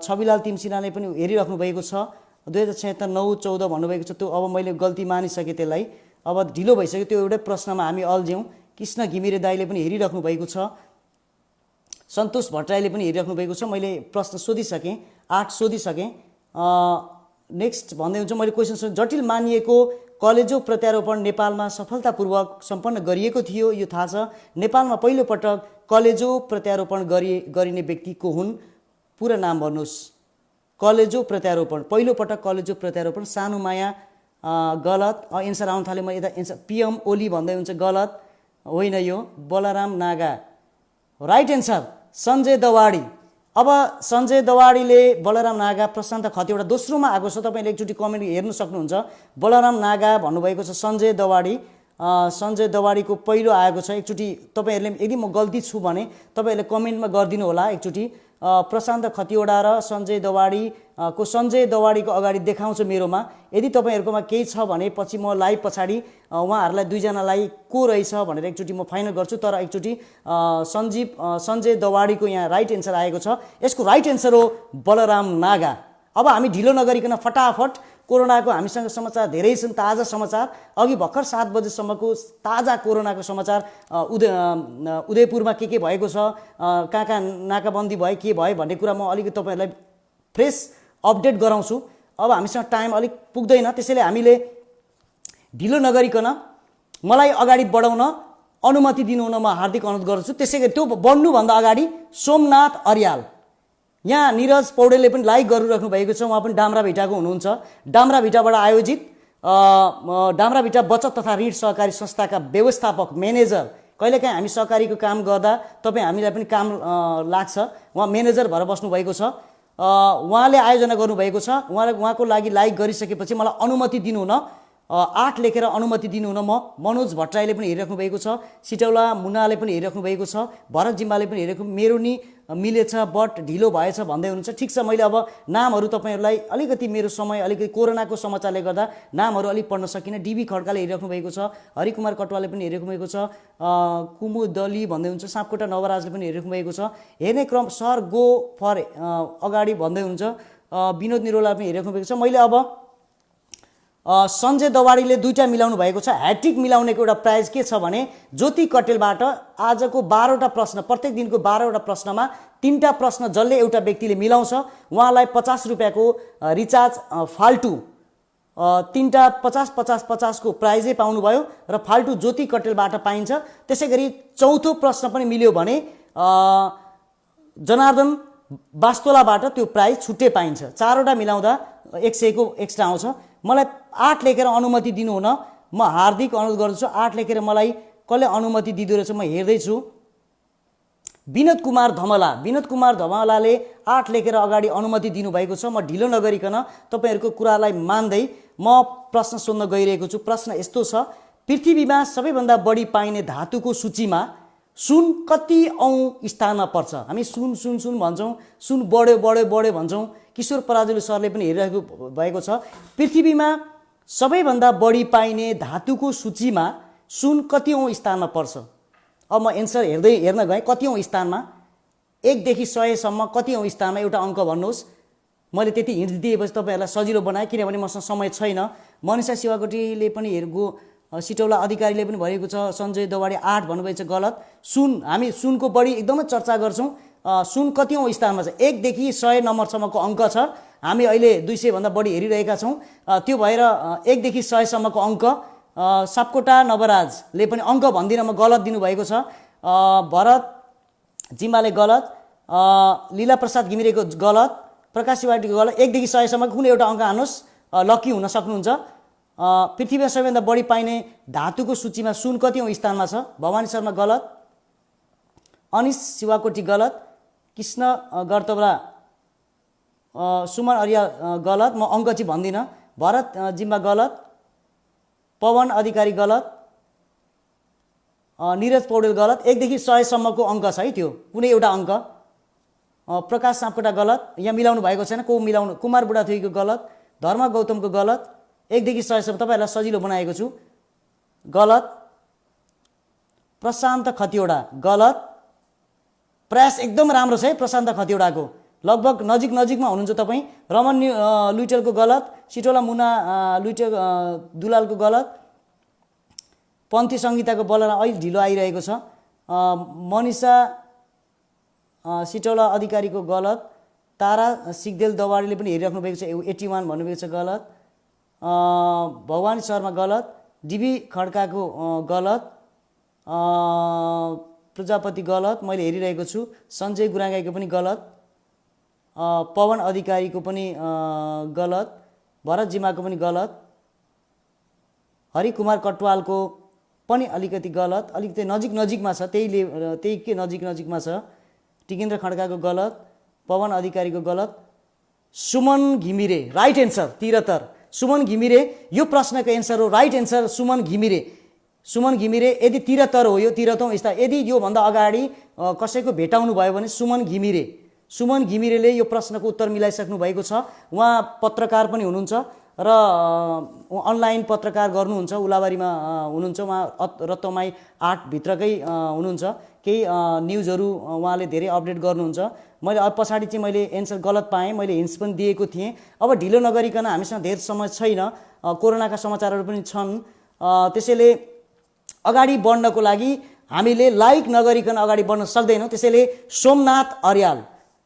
छविलाल तिमसिनाले पनि हेरिराख्नु भएको छ। 2076 9 14 भन्नुभएको छ। त्यो अब मैले गल्ती मानिसकेँ, त्यसलाई अब ढिलो भइसक्यो। त्यो एउटै प्रश्नमा हामी अल्झ्यौँ। कृष्ण घिमिरे दाईले पनि हेरिराख्नु भएको छ। सन्तोष भट्टराईले पनि हेरिराख्नु भएको छ। मैले प्रश्न सोधिसकेँ, 8 सोधिसकेँ। नेक्स्ट भन्दै हुन्छ मैले क्वेसन जटिल मानिएको कलेजो प्रत्यारोपण नेपालमा सफलतापूर्वक सम्पन्न गरिएको थियो, यो थाहा छ। नेपालमा पहिलोपटक कलेजो प्रत्यारोपण गरिने व्यक्ति को हुन्? पुरा नाम भन्नुहोस्। कलेजो प्रत्यारोपण, पहिलोपटक कलेजो प्रत्यारोपण। सानुमाया गलत। एन्सर आउन थाल्यो। म यता एन्सर पिएम ओली भन्दै हुन्छ, गलत होइन। यो बलराम नागा राइट एन्सर। सञ्जय दवाडी। अब सञ्जय दवाडीले बलराम नागा, प्रशान्त खतिवडा दोस्रोमा आएको छ। तपाईँले एकचोटि कमेन्ट हेर्नु सक्नुहुन्छ। बलराम नागा भन्नुभएको छ, सञ्जय दवाडी। सञ्जय दवाडीको पहिलो आएको छ। एकचोटि तपाईँहरूले यदि म गल्ती छु भने तपाईँहरूले कमेन्टमा गरिदिनु होला एकचोटि। प्रशान्त खतिवडा र सञ्जय दवाडीको सञ्जय दवाडीको अगाडि देखाउँछ मेरोमा। यदि तपाईँहरूकोमा केही छ भने पछि म लाइभ पछाडि उहाँहरूलाई दुईजनालाई को रहेछ भनेर एकचोटि म फाइनल गर्छु। तर एकचोटि सञ्जय दवाडीको यहाँ राइट एन्सर आएको छ। यसको राइट एन्सर हो बलराम नागा। अब हामी ढिलो नगरिकन फटाफट कोरोनाको हामीसँग समाचार धेरै छन्, ताजा समाचार। अघि भर्खर 7 बजेसम्मको ताजा कोरोनाको समाचार। उदयपुरमा के भएको छ, कहाँ नाकाबन्दी भयो, के भयो भन्ने कुरा म अलिकति तपाईँहरूलाई फ्रेस अपडेट गराउँछु। अब हामीसँग टाइम अलिक पुग्दैन, त्यसैले हामीले ढिलो नगरिकन मलाई अगाडि बढाउन अनुमति दिनुहुन म हार्दिक अनुरोध गर्छु। त्यसै गरी त्यो बढ्नुभन्दा अगाडि सोमनाथ अर्याल, यहाँ निरज पौडेलले पनि लाइक गरिराख्नु भएको छ। उहाँ पनि डाम्राभिटाको हुनुहुन्छ। डाम्राभिटाबाट आयोजित डाम्राभिटा बचत तथा ऋण सहकारी संस्थाका व्यवस्थापक म्यानेजर। कहिलेकाहीँ हामी सहकारीको काम गर्दा तपाईँ हामीलाई पनि काम लाग्छ। उहाँ म्यानेजर भएर बस्नुभएको छ। उहाँले आयोजना गर्नुभएको छ। उहाँको लागि लाइक गरिसकेपछि मलाई अनुमति दिनुहुन, 8 लेखेर अनुमति दिनुहुन। मनोज भट्टराईले पनि हेरिराख्नु भएको छ। सिटौला मुन्नाले पनि हेरिराख्नु भएको छ। भरत जिम्बाले पनि हेरिराख्नु, मेरो नि मिलेछ बट ढिलो भएछ भन्दै हुनुहुन्छ। ठिक छ, मैले अब नामहरू तपाईँहरूलाई अलिकति मेरो समय अलिकति कोरोनाको समाचारले गर्दा नामहरू अलिक पढ्न सकिनँ। डिबी खड्काले हेरिराख्नु भएको छ। हरिकुमार कटवालले पनि हेरिराख्नु भएको छ। कुमुदली भन्दै हुन्छ। सापकोटा नवराजले पनि हेरिराख्नु भएको छ। हेर्ने क्रम सर गो फर अगाडि भन्दै हुन्छ। विनोद निरोला पनि हेरिराख्नु भएको छ। मैले अब सञ्जय दवाडीले 2टा मिलाउनु भएको छ। ह्याट्रिक मिलाउनेको एउटा प्राइज के छ भने ज्योति कटेलबाट आजको 12वटा प्रश्न, प्रत्येक दिनको 12वटा प्रश्नमा 3टा प्रश्न जसले एउटा व्यक्तिले मिलाउँछ उहाँलाई 50 रुपियाँको रिचार्ज फाल्टु 3टा 50 को प्राइजै पाउनुभयो र फाल्टु ज्योति कटेलबाट पाइन्छ। त्यसै गरी चौथो प्रश्न पनि मिल्यो भने जनार्दन बास्तोलाबाट त्यो प्राइज छुट्टै पाइन्छ। 4वटा मिलाउँदा 100 को एक्स्ट्रा आउँछ। मलाई 8 लेखेर अनुमति दिनुहुन म हार्दिक अनुरोध गर्दछु। 8 लेखेर मलाई कसले अनुमति दिँदो रहेछ म हेर्दैछु। विनोद कुमार धमलाले 8 लेखेर अगाडि अनुमति दिनुभएको छ। म ढिलो नगरिकन तपाईँहरूको कुरालाई मान्दै म प्रश्न सोध्न गइरहेको छु। प्रश्न यस्तो छ, पृथ्वीमा सबैभन्दा बढी पाइने धातुको सूचीमा सुन कति औँ स्थानमा पर्छ? हामी सुन सुन सुन भन्छौँ, सुन बढ्यो बढ्यो बढ्यो भन्छौँ। किशोर पराजुली सरले पनि हेरिरहेको भएको छ। पृथ्वीमा सबैभन्दा बढी पाइने धातुको सूचीमा सुन कति औँ स्थानमा पर्छ? अब म एन्सर हेर्न गएँ। कति औँ स्थानमा, 1 देखि 100 सम्म कति औँ स्थानमा एउटा अङ्क भन्नुहोस्। मैले त्यति हिन्ट दिएपछि तपाईँहरूलाई सजिलो बनाएँ, किनभने मसँग समय छैन। मनिषा शिवाकोटीले पनि हेरेको, सिटौला अधिकारीले पनि भनेको छ। सञ्जय दवाडी 8 भन्नुभएको छ, गलत। सुन, हामी सुनको बढी एकदमै चर्चा गर्छौँ। सुन कति औँ स्थानमा छ? 1 देखि 100 नम्बरसम्मको अङ्क छ। हामी अहिले 200 भन्दा बढी हेरिरहेका छौँ। त्यो भएर 1 देखि 100 सम्मको अङ्क। सापकोटा नवराजले पनि अङ्क भन्दिनँ म, गलत दिनुभएको छ। भरत जिम्बाले गलत। लीला प्रसाद घिमिरेको गलत। प्रकाश शिवाटीको गलत। 1 देखि 100 सम्मको कुनै एउटा अङ्क हान्नुहोस्, लकी हुन सक्नुहुन्छ। पृथ्वीमा सबैभन्दा बढी पाइने धातुको सूचीमा सुन कति औँ स्थानमा छ? भवानी शर्मा गलत। अनिश शिवाकोटी गलत। कृष्ण गर्तवला, सुमन अर्याल गलत। म अङ्क चाहिँ भन्दिनँ। भरत जिम्बा गलत। पवन अधिकारी गलत। निरज पौडेल गलत। 1 देखि 100 सम्मको अङ्क छ है, त्यो कुनै एउटा अङ्क। प्रकाश सापकोटा गलत। यहाँ मिलाउनु भएको छैन। को मिलाउनु? कुमार बुढाथोकीको गलत। धर्म गौतमको गलत। 1 देखि 100 सम्म तपाईँहरूलाई सजिलो बनाएको छु। गलत। प्रशान्त खतिवडा गलत। प्रयास एकदम राम्रो छ है प्रशान्त खतिवडाको, लगभग नजिकमा हुनुहुन्छ तपाईँ। रमन लुइटेलको गलत। सिटोला मुना लुइटेल दुलालको गलत। पन्थी संहिताको बलमा अहिले ढिलो आइरहेको छ। मनिषा सिटौला अधिकारीको गलत। तारा सिगदेल दवाडीले पनि हेरिराख्नु भएको छ, 81 भन्नुभएको छ गलत। भवानी शर्मा गलत। डिबी खड्काको गलत। प्रजापति गलत, मैले हेरिरहेको छु। सञ्जय गुरागाईको पनि गलत। पवन अधिकारीको पनि गलत। भरत जिमाको पनि गलत। हरिकुमार कटवालको पनि अलिकति गलत, अलिकति नजिकमा छ, त्यही के नजिकमा छ। टिकेन्द्र खड्काको गलत। पवन अधिकारीको गलत। Suman Ghimire right answer 73। सुमन घिमिरे यो प्रश्नको एन्सर हो, राइट एन्सर सुमन घिमिरे। सुमन घिमिरे यदि 73 हो, यो 73औं स्थान। यदि योभन्दा अगाडि कसैको भेटाउनु भयो भने सुमन घिमिरेले यो प्रश्नको उत्तर मिलाइसक्नु भएको छ। उहाँ पत्रकार पनि हुनुहुन्छ र अनलाइन पत्रकार गर्नुहुन्छ, उलाबारीमा हुनुहुन्छ उहाँ, रतमाई 8 भित्रकै हुनुहुन्छ। केही न्युजहरू उहाँले धेरै अपडेट गर्नुहुन्छ। मैले पछाडि चाहिँ मैले एन्सर गलत पाएँ, मैले हिन्ट्स पनि दिएको थिएँ। अब ढिलो नगरिकन, हामीसँग धेरै समय छैन, कोरोनाका समाचारहरू पनि छन्, त्यसैले अगाडि बढ्नको लागि हामीले लाइक नगरिकन अगाडि बढ्न सक्दैनौँ। त्यसैले सोमनाथ अर्याल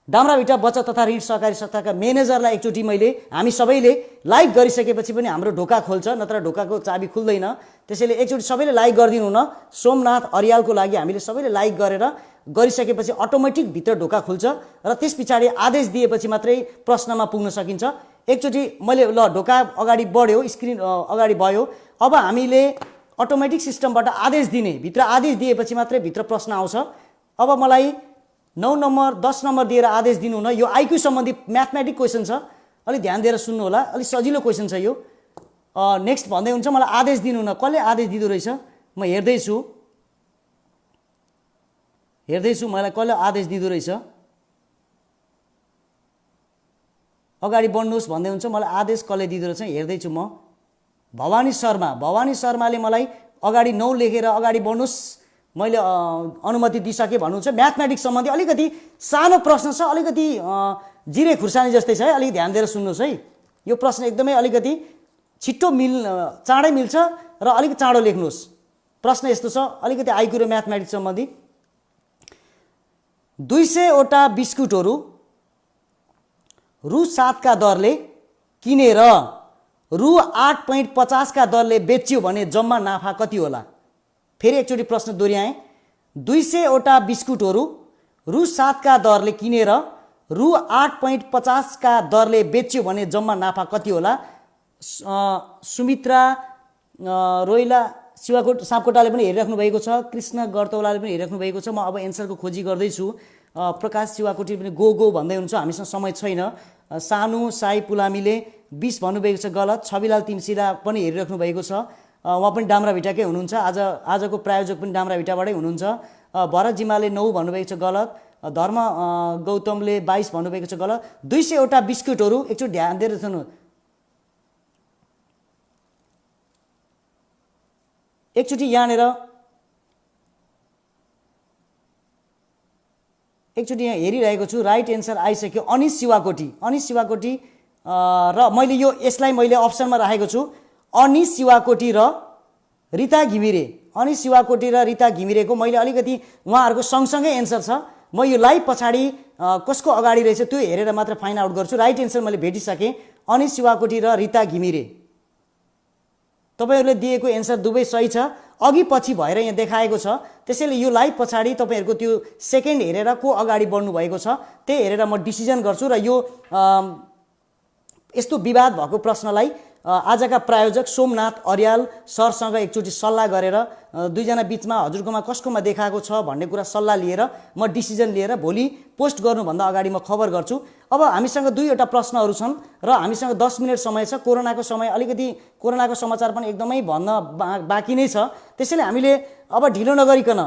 डाम्राभिटा बचत तथा ऋण सहकारी संस्थाका म्यानेजरलाई एकचोटि हामी सबैले लाइक गरिसकेपछि पनि हाम्रो ढोका खोल्छ, नत्र ढोकाको चाबी खुल्दैन। त्यसैले एकचोटि सबैले लाइक गरिदिनु न। सोमनाथ अर्यालको लागि हामीले सबैले लाइक गरिसकेपछि अटोमेटिक भित्र ढोका खुल्छ र त्यस पछाडि आदेश दिएपछि मात्रै प्रश्नमा पुग्न सकिन्छ। एकचोटि मैले ढोका अगाडि बढ्यो, स्क्रिन अगाडि भयो। अब हामीले अटोमेटिक सिस्टमबाट आदेश दिने, भित्र आदेश दिएपछि मात्रै भित्र प्रश्न आउँछ। अब मलाई 9 नम्बर 10 नम्बर दिएर आदेश दिनु न। यो आइक्यू सम्बन्धी म्याथमेटिक क्वेसन छ, अलि ध्यान दिएर सुन्नु होला, अलि सजिलो क्वेसन छ यो। नेक्स्ट भन्दै हुन्छ मलाई आदेश दिनु न। कसले आदेश दिँदो रहेछ म हेर्दैछु मलाई कसले आदेश दिँदो रहेछ। अगाडि बढ्नुहोस् भन्दै हुन्छ, मलाई आदेश कसले दिँदो रहेछ हेर्दैछु म। भवानी शर्माले मलाई अगाडि 9 लेखेर अगाडि बढ्नुहोस् मैले अनुमति दिइसकेँ भन्नुहुन्छ। म्याथमेटिक्स सम्बन्धी अलिकति सानो प्रश्न छ, अलिकति जिरे खुर्सानी जस्तै छ है, अलिक ध्यान दिएर सुन्नुहोस् है। यो प्रश्न एकदमै अलिकति छिट्टो चाँडै मिल्छ र अलिक चाँडो लेख्नुहोस्। प्रश्न यस्तो छ, अलिकति आइक्यू र म्याथमेटिक्स सम्बन्धी। 200 वटा बिस्कुटहरू रु 7 का दरले किनेर रु 8.50 का दरले बेच्यो भने जम्मा नाफा कति होला? फेरि एकचोटि प्रश्न दोहोऱ्याएँ। 200 वटा बिस्कुटहरू रु 7 का दरले किनेर रु 8.50 का दरले बेच्यो भने जम्मा नाफा कति होला? सुमित्रा रोइला सापकोटाले पनि हेरिराख्नु भएको छ, कृष्ण गर्तौलाले पनि हेरिराख्नु भएको छ। म अब एन्सरको खोजी गर्दैछु। प्रकाश शिवाकोटी पनि गो भन्दै हुनुहुन्छ, हामीसँग समय छैन। सानु साई पुलामीले 20 भन्नुभएको छ गलत। छविलाल तिमसिरा पनि हेरिराख्नु भएको छ, उहाँ पनि डाम्राभिटाकै हुनुहुन्छ। आजको प्रायोजक पनि डाम्राभिटाबाटै हुनुहुन्छ। भरत जिमाले 9 भन्नुभएको छ गलत। धर्म गौतमले 22 भन्नुभएको छ गलत। 200 वटा बिस्कुटहरू, एकचोटि ध्यान दिएर सुन्नु, एकचोटि यहाँनिर एकचोटि यहाँ हेरिरहेको छु। राइट एन्सर आइसक्यो, अनिश शिवाकोटी र मैले यसलाई मैले अप्सनमा राखेको छु। अनिश शिवाकोटी र रिता घिमिरेको मैले अलिकति उहाँहरूको सँगसँगै एन्सर छ। म यो लाइभ पछाडि कसको अगाडि रहेछ त्यो हेरेर मात्र फाइन्ड आउट गर्छु। राइट एन्सर मैले भेटिसकेँ, अनिश शिवाकोटी र रिता घिमिरे। तपाईहरुले दिएको एन्सर दुवै सही छ, अघि पछि भएर यहाँ देखाएको छ। त्यसैले यो लाइभ पछाडि तपाईहरुको त्यो सेकेन्ड हेरेर को अगाडि बढ्नु भएको छ त्यही हेरेर म डिसिजन गर्छु र यो यस्तो विवाद भएको प्रश्नलाई आजका प्रायोजक सोमनाथ अर्याल सरसँग एकचोटि सल्लाह गरेर दुईजना बीचमा हजुरकोमा कसकोमा देखाएको छ भन्ने कुरा सल्लाह लिएर म डिसिजन लिएर भोलि पोस्ट गर्नुभन्दा अगाडि म खबर गर्छु। अब हामीसँग दुईवटा प्रश्नहरू छन् र हामीसँग 10 मिनेट समय छ। कोरोनाको समय अलिकति कोरोनाको समाचार पनि एकदमै भन्न बाँकी नै छ। त्यसैले हामीले अब ढिलो नगरिकन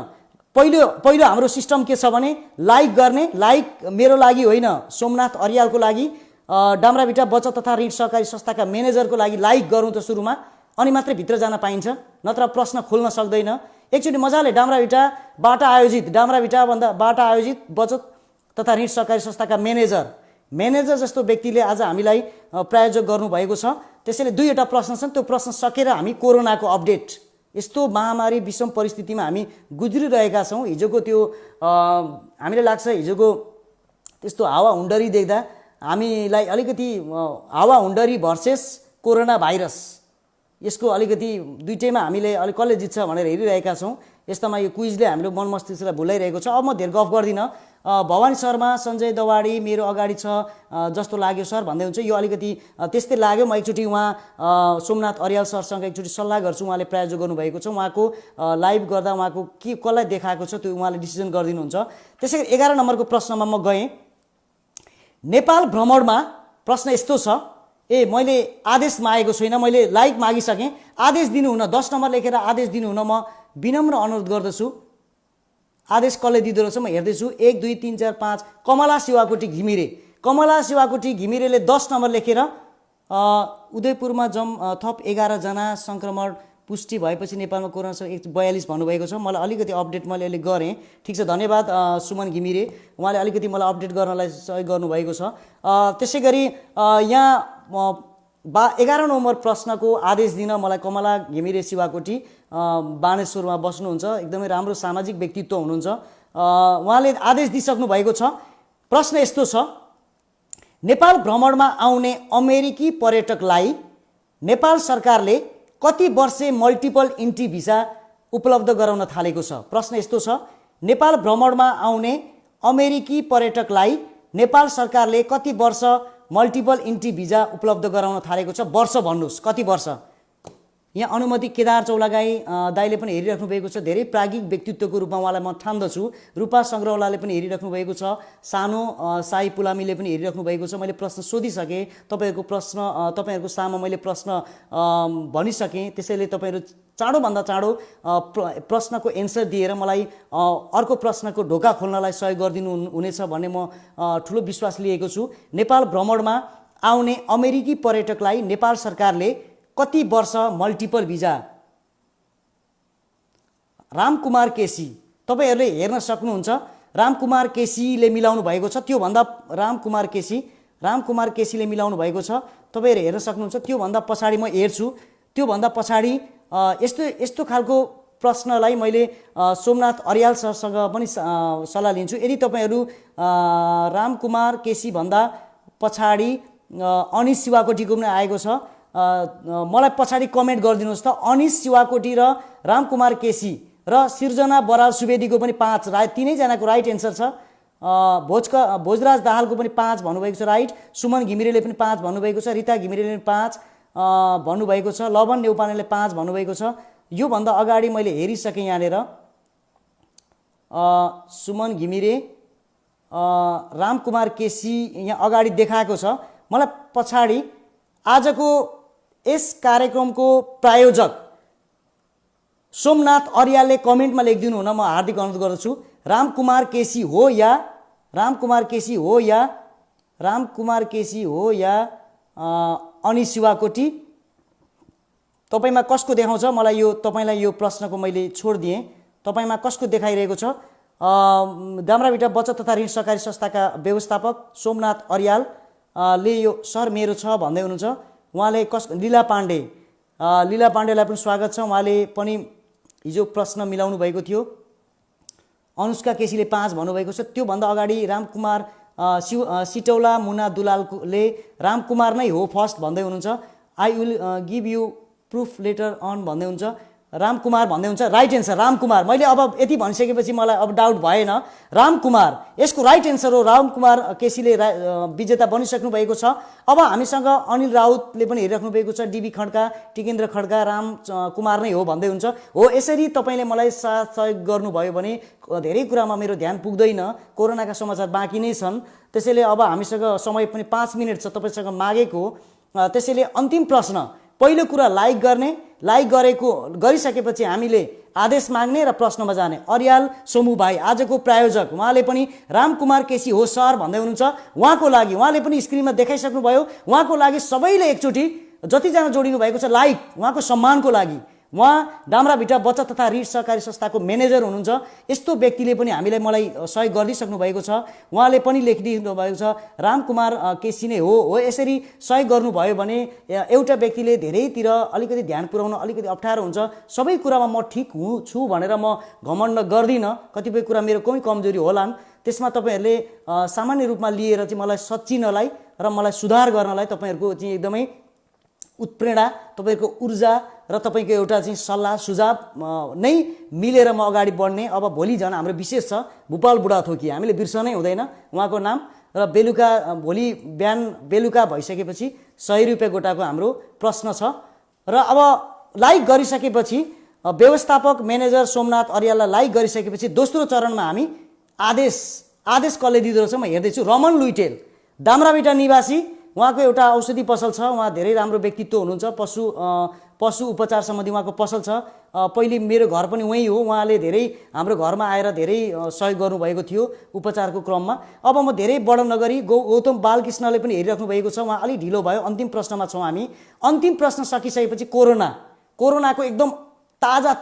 पहिलो हाम्रो सिस्टम के छ भने लाइक गर्ने, लाइक मेरो लागि होइन सोमनाथ अर्यालको लागि, डाम्राभिटा बचत तथा ऋण सहकारी संस्थाका म्यानेजरको लागि लाइक गरौँ त सुरुमा, अनि मात्रै भित्र जान पाइन्छ, नत्र प्रश्न खोल्न सक्दैन। एकचोटि मजाले डाम्राभिटाबाट आयोजित बचत तथा ऋण सहकारी संस्थाका म्यानेजर जस्तो व्यक्तिले आज हामीलाई प्रायोजक गर्नुभएको छ। त्यसैले 2वटा प्रश्न छन्, त्यो प्रश्न सकेर हामी कोरोनाको अपडेट, यस्तो महामारी विषम परिस्थितिमा हामी गुज्रिरहेका छौँ। हिजोको त्यो हामीलाई लाग्छ हिजोको त्यस्तो हावाहुन्डरी देख्दा हामीलाई अलिकति हावाहुन्डरी भर्सेस कोरोना भाइरस, यसको अलिकति दुईटैमा हामीले अलिक कसले जित्छ भनेर हेरिरहेका छौँ। यस्तामा यो क्विजले हाम्रो मन मस्तिष्कलाई भुलाइरहेको छ। अब म धेर गफ गर्दिनँ। भवानी शर्मा, सञ्जय दवाडी मेरो अगाडि छ जस्तो लाग्यो सर भन्दै हुन्छ। यो अलिकति त्यस्तै लाग्यो। म एकचोटि उहाँ सोमनाथ अर्याल सरसँग एकचोटि सल्लाह गर्छु। उहाँले प्रायोजक गर्नुभएको छ, उहाँको लाइभ गर्दा उहाँको के कसलाई देखाएको छ त्यो उहाँले डिसिजन गरिदिनुहुन्छ। त्यसै गरी 11 नम्बरको प्रश्नमा म गएँ। नेपाल भ्रमणमा प्रश्न यस्तो छ, मैले आदेश मागेको छैन, मैले लाइक मागिसकेँ। आदेश दिनुहुन, 10 नम्बर लेखेर आदेश दिनुहुन म विनम्र अनुरोध गर्दछु। आदेश कसले दिँदो रहेछ म हेर्दैछु। 1 2 3 4 5 कमला शिवाकोटी घिमिरेले 10 नम्बर लेखेर उदयपुरमा थप 11 जना सङ्क्रमण पुष्टि भएपछि नेपालमा कोरोना 142 भन्नुभएको छ। मलाई अलिकति अपडेट मैले अहिले गरेँ। ठिक छ, धन्यवाद सुमन घिमिरे, उहाँले अलिकति मलाई अपडेट गर्नलाई सहयोग गर्नुभएको छ। त्यसै गरी यहाँ 11 नम्बर प्रश्नको आदेश दिन मलाई कमला घिमिरे शिवाकोटी बाणेश्वरमा बस्नुहुन्छ, एकदमै राम्रो सामाजिक व्यक्तित्व हुनुहुन्छ। उहाँले आदेश दिइसक्नु भएको छ। प्रश्न यस्तो छ, नेपाल भ्रमणमा आउने अमेरिकी पर्यटकलाई नेपाल सरकारले कति वर्षे मल्टिपल इन्ट्री भिसा उपलब्ध गराउन थालेको छ? प्रश्न यस्तो छ, नेपाल भ्रमणमा आउने अमेरिकी पर्यटकलाई नेपाल सरकारले कति वर्ष मल्टिपल इन्ट्री भिजा उपलब्ध गराउन थालेको छ? वर्ष भन्नुहोस्, कति वर्ष? यहाँ अनुमति केदार चौलागाई दाइले पनि हेरिराख्नु भएको छ। धेरै प्राज्ञिक व्यक्तित्वको रूपमा उहाँलाई म ठान्दछु। रूपा सङ्ग्रौलाले पनि हेरिराख्नु भएको छ। सानो साई पुलामीले पनि हेरिराख्नु भएको छ। मैले प्रश्न सोधिसकेँ, तपाईँहरूको सामु मैले प्रश्न भनिसकेँ। त्यसैले तपाईँहरू चाँडोभन्दा चाँडो प्रश्नको एन्सर दिएर मलाई अर्को प्रश्नको ढोका खोल्नलाई सहयोग गरिदिनु हुनेछ भन्ने म ठुलो विश्वास लिएको छु। नेपाल भ्रमणमा आउने अमेरिकी पर्यटकलाई नेपाल सरकारले कति वर्ष मल्टिपल भिजा? रामकुमार केसी, तपाईँहरूले हेर्न सक्नुहुन्छ। रामकुमार केसीले मिलाउनु भएको छ। त्योभन्दा रामकुमार केसीले मिलाउनु भएको छ, तपाईँहरू हेर्न सक्नुहुन्छ। त्योभन्दा पछाडि म हेर्छु। त्योभन्दा पछाडि यस्तो खालको प्रश्नलाई मैले सोमनाथ अर्याल सरसँग पनि सल्लाह लिन्छु। यदि तपाईँहरू रामकुमार केसी भन्दा पछाडि अनिश शिवाकोटीको पनि आएको छ, मलाई पछाडि कमेन्ट गरिदिनुहोस् त। अनिश शिवाकोटी र रामकुमार केसी र सिर्जना बराल सुवेदीको पनि 5 तीनैजनाको राइट एन्सर छ। भोजराज दाहालको पनि 5 भन्नुभएको छ राइट। सुमन घिमिरेले पनि 5 भन्नुभएको छ। रिता घिमिरेले पनि 5 भन्नुभएको छ। लवन नेउपानेले 5 भन्नुभएको छ। योभन्दा अगाडि मैले हेरिसकेँ यहाँनिर सुमन घिमिरे, रामकुमार केसी यहाँ अगाडि देखाएको छ। मलाई पछाडि आजको यस कार्यक्रमको प्रायोजक सोमनाथ अर्यालले कमेन्टमा लेखिदिनु हुन म हार्दिक अनुरोध गर्दछु। रामकुमार केसी हो या अनिश शिवाकोटी? तपाईँमा कसको देखाउँछ? मलाई तपाईँलाई यो प्रश्नको मैले छोडिदिएँ। तपाईँमा कसको देखाइरहेको छ? दाम्राभिटा बचत तथा ऋण सहकारी संस्थाका व्यवस्थापक सोमनाथ अर्यालले यो सर मेरो छ भन्दै हुनुहुन्छ। उहाँले लीला पाण्डेलाई पनि स्वागत छ। उहाँले पनि हिजो प्रश्न मिलाउनु भएको थियो। अनुष्का केसीले 5 भन्नुभएको छ। त्योभन्दा अगाडि रामकुमार सिटौला मुना दुलालले रामकुमार नै हो फर्स्ट भन्दै हुनुहुन्छ। I will give you proof letter on भन्दै हुन्छ। रामकुमार भन्दै हुन्छ राइट एन्सर रामकुमार। मैले अब यति भनिसकेपछि मलाई अब डाउट भएन। रामकुमार यसको राइट एन्सर हो। रामकुमार केसीले विजेता बनिसक्नु भएको छ। अब हामीसँग अनिल राउतले पनि हेरिराख्नु भएको छ। डिबी खड्का, टिकेन्द्र खड्का रामकुमार नै हो भन्दै हुन्छ। हो, यसरी तपाईँले मलाई साथ सहयोग गर्नुभयो भने धेरै कुरामा मेरो ध्यान पुग्दैन। कोरोनाका समाचार बाँकी नै छन्। त्यसैले अब हामीसँग समय पनि 5 मिनट छ तपाईँसँग मागेको। त्यसैले अन्तिम प्रश्न, पहिलो कुरा लाइक गरिसकेपछि हामीले आदेश माग्ने र प्रश्नमा जाने। अर्याल सोमु भाइ आजको प्रायोजक, उहाँले पनि रामकुमार केसी हो सर भन्दै हुनुहुन्छ। उहाँको लागि उहाँले पनि स्क्रिनमा देखाइसक्नुभयो। उहाँको लागि सबैले एकचोटि जतिजना जोडिनु भएको छ लाइक उहाँको सम्मानको लागि। उहाँ डामराभिटा बचत तथा ऋण सहकारी संस्थाको म्यानेजर हुनुहुन्छ। यस्तो व्यक्तिले पनि मलाई सहयोग गरिदिइसक्नु भएको छ। उहाँले पनि लेखिदिनु भएको छ रामकुमार केसी नै हो। यसरी सहयोग गर्नुभयो भने एउटा व्यक्तिले धेरैतिर अलिकति ध्यान पुर्याउन अलिकति अप्ठ्यारो हुन्छ। सबै कुरामा म ठिक छु भनेर म घमण्ड गर्दिनँ। कतिपय कुरा मेरो कोही कमजोरी होलान्, त्यसमा तपाईँहरूले सामान्य रूपमा लिएर चाहिँ मलाई सच्चिनलाई र मलाई सुधार गर्नलाई तपाईँहरूको चाहिँ एकदमै उत्प्रेरणा, तपाईँको ऊर्जा र तपाईँको एउटा चाहिँ सल्लाह सुझाव नै मिलेर म अगाडि बढ्ने। अब भोलि झन् हाम्रो विशेष छ भूपाल बुढाथोकी, हामीले बिर्सनै हुँदैन उहाँको नाम। र भोलि बिहान बेलुका भइसकेपछि 100 रुपियाँ गोटाको हाम्रो प्रश्न छ। र अब लाइक गरिसकेपछि व्यवस्थापक म्यानेजर सोमनाथ अर्याललाई लाइक गरिसकेपछि दोस्रो चरणमा हामी आदेश कसले दिँदो रहेछ म हेर्दैछु। रमन लुइटेल, डामराभिटा निवासी, उहाँको एउटा औषधि पसल छ। उहाँ धेरै राम्रो व्यक्तित्व हुनुहुन्छ। पशु उपचार सम्बन्धी उहाँको पसल छ। पहिले मेरो घर पनि उहीँ हो। उहाँले धेरै हाम्रो घरमा आएर धेरै सहयोग गर्नुभएको थियो उपचारको क्रममा। अब म धेरै बढ नगरी गौतम बालकृष्णले पनि हेरिराख्नु भएको छ। उहाँ अलिक ढिलो भयो। अन्तिम प्रश्नमा छौँ हामी। अन्तिम प्रश्न सकिसकेपछि कोरोनाको एकदम ताजा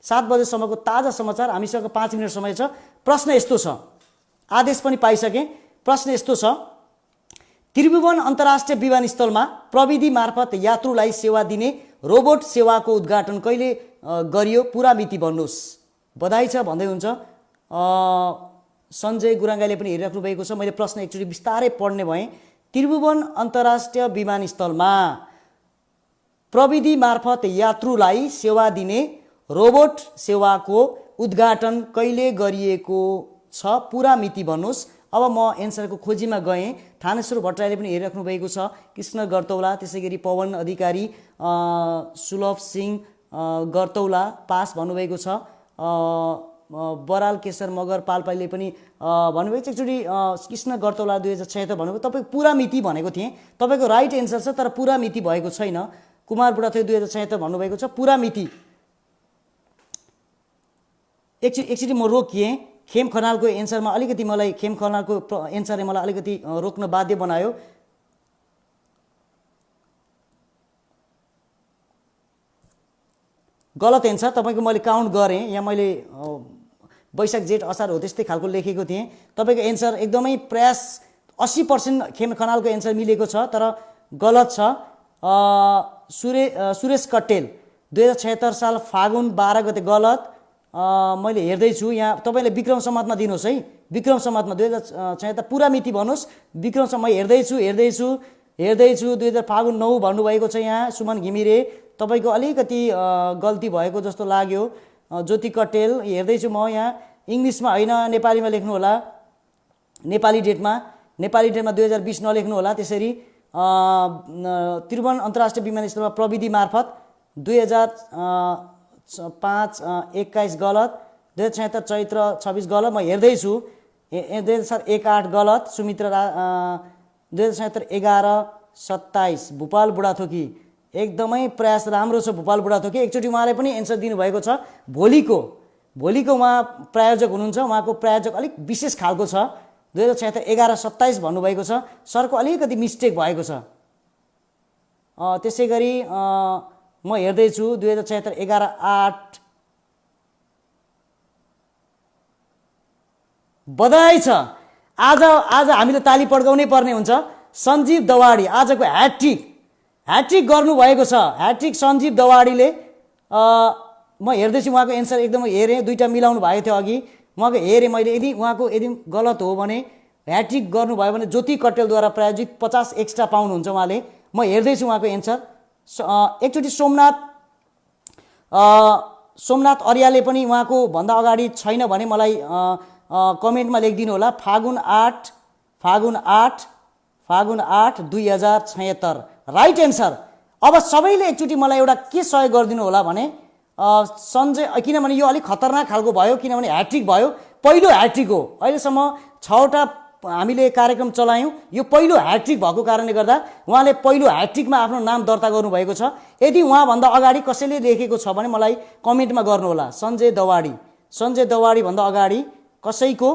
7 बजेसम्मको ताजा समाचार। हामीसँग 5 मिनट समय छ। प्रश्न यस्तो छ, आदेश पनि पाइसकेँ। प्रश्न यस्तो छ, त्रिभुवन अन्तर्राष्ट्रिय विमानस्थलमा प्रविधि मार्फत यात्रुलाई सेवा दिने रोबोट सेवाको उद्घाटन कहिले गरियो? पुरा मिति भन्नुहोस्। बधाई छ भन्दै हुन्छ। सञ्जय गुराङ्गाले पनि हेरिराख्नु भएको छ। मैले प्रश्न एकचोटि बिस्तारै पढ्ने भएँ। त्रिभुवन अन्तर्राष्ट्रिय विमानस्थलमा प्रविधि मार्फत यात्रुलाई सेवा दिने रोबोट सेवाको उद्घाटन कहिले गरिएको छ? पुरा मिति भन्नुहोस्। अब म एन्सरको खोजीमा गएँ। थानेश्वर भट्टराईले पनि हेरिराख्नु भएको छ। कृष्ण गर्तौला, त्यसै गरी पवन अधिकारी, सुलभ सिंह गर्तौला पास भन्नुभएको छ। बराल केशर मगर पालपाईले पनि भन्नुभएको छ। एकचोटि कृष्ण गर्तौला 2076 भन्नुभयो। तपाईँको पुरा मिति भनेको थिएँ। तपाईँको राइट एन्सर छ, तर पुरा मिति भएको छैन। कुमार बुढाथोकी 2076 भन्नुभएको छ। पुरा मिति एकचोटि म रोकिएँ। खेम खनालको एन्सरमा अलिकति मलाई खेम खनालको एन्सरले मलाई अलिकति रोक्न बाध्य बनायो। गलत एन्सर। तपाईँको मैले काउन्ट गरेँ। यहाँ मैले वैशाख जेठ असार हो त्यस्तै खालको लेखेको थिएँ। तपाईँको एन्सर एकदमै प्रयास 80% खेम खनालको एन्सर मिलेको छ, तर गलत छ। सुरेश कट्टेल 2076 साल फागुन 12 गते गलत। मैले हेर्दैछु यहाँ। तपाईँले विक्रम सम्मतमा दिनुहोस् है। विक्रम सम्मतमा 2076 पुरा मिति भन्नुहोस्। विक्रम सम्म हेर्दैछु 2000 फागुन 9 भन्नुभएको छ यहाँ सुमन घिमिरे। तपाईँको अलिकति गल्ती भएको जस्तो लाग्यो। ज्योति कट्टेल हेर्दैछु म यहाँ। इङ्ग्लिसमा होइन नेपालीमा लेख्नु होला। नेपाली डेटमा 2020 नलेख्नु होला। त्यसरी त्रिभुवन अन्तर्राष्ट्रिय विमानस्थलमा प्रविधि मार्फत 2005-21 गलत। 2076 चैत्र 26 गलत। म हेर्दैछु 2001-8 गलत। सुमित्रा 2077 11-27 भूपाल बुढाथोकी एकदमै प्रयास राम्रो छ। भूपाल बुढाथोकी एकचोटि उहाँले पनि एन्सर दिनुभएको छ। भोलिको उहाँ प्रायोजक हुनुहुन्छ। उहाँको प्रायोजक अलिक विशेष खालको छ। 2076 11-27 भन्नुभएको छ। सरको अलिकति मिस्टेक भएको छ। त्यसै गरी म हेर्दैछु 2076 11-8 बधाई छ। आज हामीले ताली पड्काउनै पर्ने हुन्छ। सञ्जीव दवाडी आजको ह्याट्रिक गर्नुभएको छ। ह्याट्रिक सञ्जीव दवाडीले। म हेर्दैछु उहाँको एन्सर एकदमै हेरेँ। 2टा मिलाउनु भएको थियो अघि। उहाँको हेरेँ मैले। यदि गलत हो भने ह्याट्रिक गर्नुभयो भने ज्योति कट्टेलद्वारा प्रायोजित 50 एक्स्ट्रा पाउनुहुन्छ उहाँले। म हेर्दैछु उहाँको एन्सर। एकचोटि सोमनाथ अर्यालले पनि उहाँको भन्दा अगाडि छैन भने मलाई कमेन्टमा लेखिदिनु होला। फागुन 8 2076 राइट एन्सर। अब सबैले एकचोटि मलाई एउटा के सहयोग गरिदिनु होला भने सञ्जय, किनभने यो अलिक खतरनाक खालको भयो। किनभने ह्याट्रिक भयो। पहिलो ह्याट्रिक हो। अहिलेसम्म 6वटा हामीले कार्यक्रम चलायौँ। यो पहिलो ह्याट्रिक भएको कारणले गर्दा उहाँले पहिलो ह्याट्रिकमा आफ्नो नाम दर्ता गर्नुभएको छ। यदि उहाँभन्दा अगाडि कसैले लेखेको छ भने मलाई कमेन्टमा गर्नुहोला। सञ्जय दवाडी भन्दा अगाडि कसैको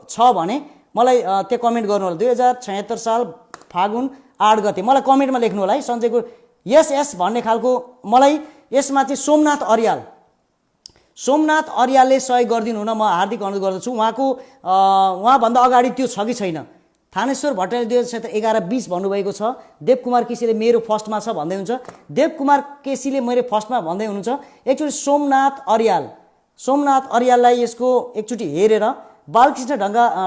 छ भने मलाई त्यो कमेन्ट गर्नुहोला। 2076 साल फागुन 8 गते मलाई कमेन्टमा लेख्नु होला है सञ्जयको यस भन्ने खालको मलाई यसमा चाहिँ सोमनाथ अर्यालले सहयोग गरिदिनु हुन म हार्दिक अनुरोध गर्दछु। उहाँभन्दा अगाडि त्यो छ कि छैन? थानेश्वर भट्टराईले 2011-20 भन्नुभएको छ। देवकुमार केसीले मेरो फर्स्टमा छ भन्दै हुन्छ। देवकुमार केसीले मेरो फर्स्टमा भन्दै हुनुहुन्छ। एकचोटि सोमनाथ अर्याललाई यसको एकचोटि हेरेर बालकृष्ण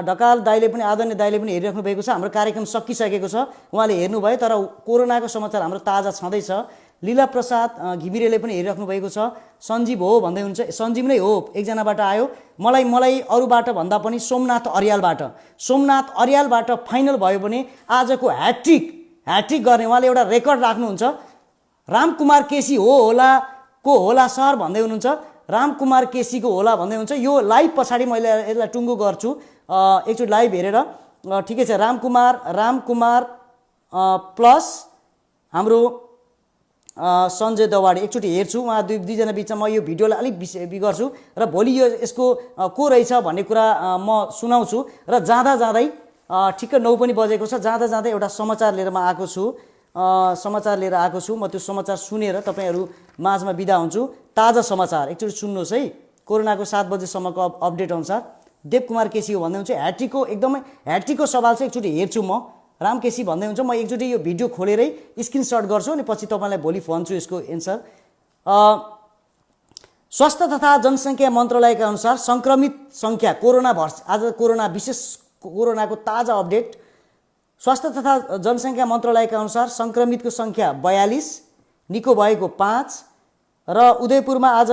ढकाल दाइले पनि आदरणीय दाइले पनि हेरिराख्नु भएको छ। हाम्रो कार्यक्रम सकिसकेको छ, उहाँले हेर्नुभयो, तर कोरोनाको समाचार हाम्रो ताजा छँदैछ। लीला प्रसाद घिमिरेले पनि हेरिराख्नु भएको छ। सञ्जीव हो भन्दै हुन्छ, सञ्जीव नै हो, एकजनाबाट आयो। मलाई अरूबाट भन्दा पनि सोमनाथ अर्यालबाट फाइनल भयो भने आजको ह्याट्रिक गर्ने उहाँले एउटा रेकर्ड राख्नुहुन्छ। रामकुमार केसी होला सर भन्दै हुनुहुन्छ। रामकुमार केसीको होला भन्दै हुन्छ। यो लाइभ पछाडि मैले यसलाई टुङ्गो गर्छु एकचोटि लाइभ हेरेर। ठिकै छ, रामकुमार प्लस हाम्रो सञ्जय दवाडी एकचोटि हेर्छु। उहाँ दुईजना बिचमा म यो भिडियोलाई अलिक बिगर्छु र भोलि यसको को रहेछ भन्ने कुरा म सुनाउँछु। र जाँदै ठिक्क 9 पनि बजेको छ, जाँदै एउटा समाचार लिएर म आएको छु। म त्यो समाचार सुनेर तपाईँहरू माझमा बिदा हुन्छु। ताजा समाचार एकचोटि सुन्नुहोस् है। कोरोनाको 7 बजेसम्मको अपडेट अनुसार देवकुमार केसी हो भन्दै हुन्छ। ह्याट्रिकको सवाल चाहिँ एकचोटि हेर्छु म। राम केसी भन्दै हुन्छ। म एकचोटि यो भिडियो खोलेरै स्क्रिनसट गर्छु अनि पछि तपाईँलाई भोलि भन्छु यसको एन्सर। स्वास्थ्य तथा जनसङ्ख्या मन्त्रालयका अनुसार सङ्क्रमित सङ्ख्या आज कोरोनाको ताजा अपडेट। स्वास्थ्य तथा जनसङ्ख्या मन्त्रालयका अनुसार सङ्क्रमितको सङ्ख्या 42, निको भएको 5 र उदयपुरमा आज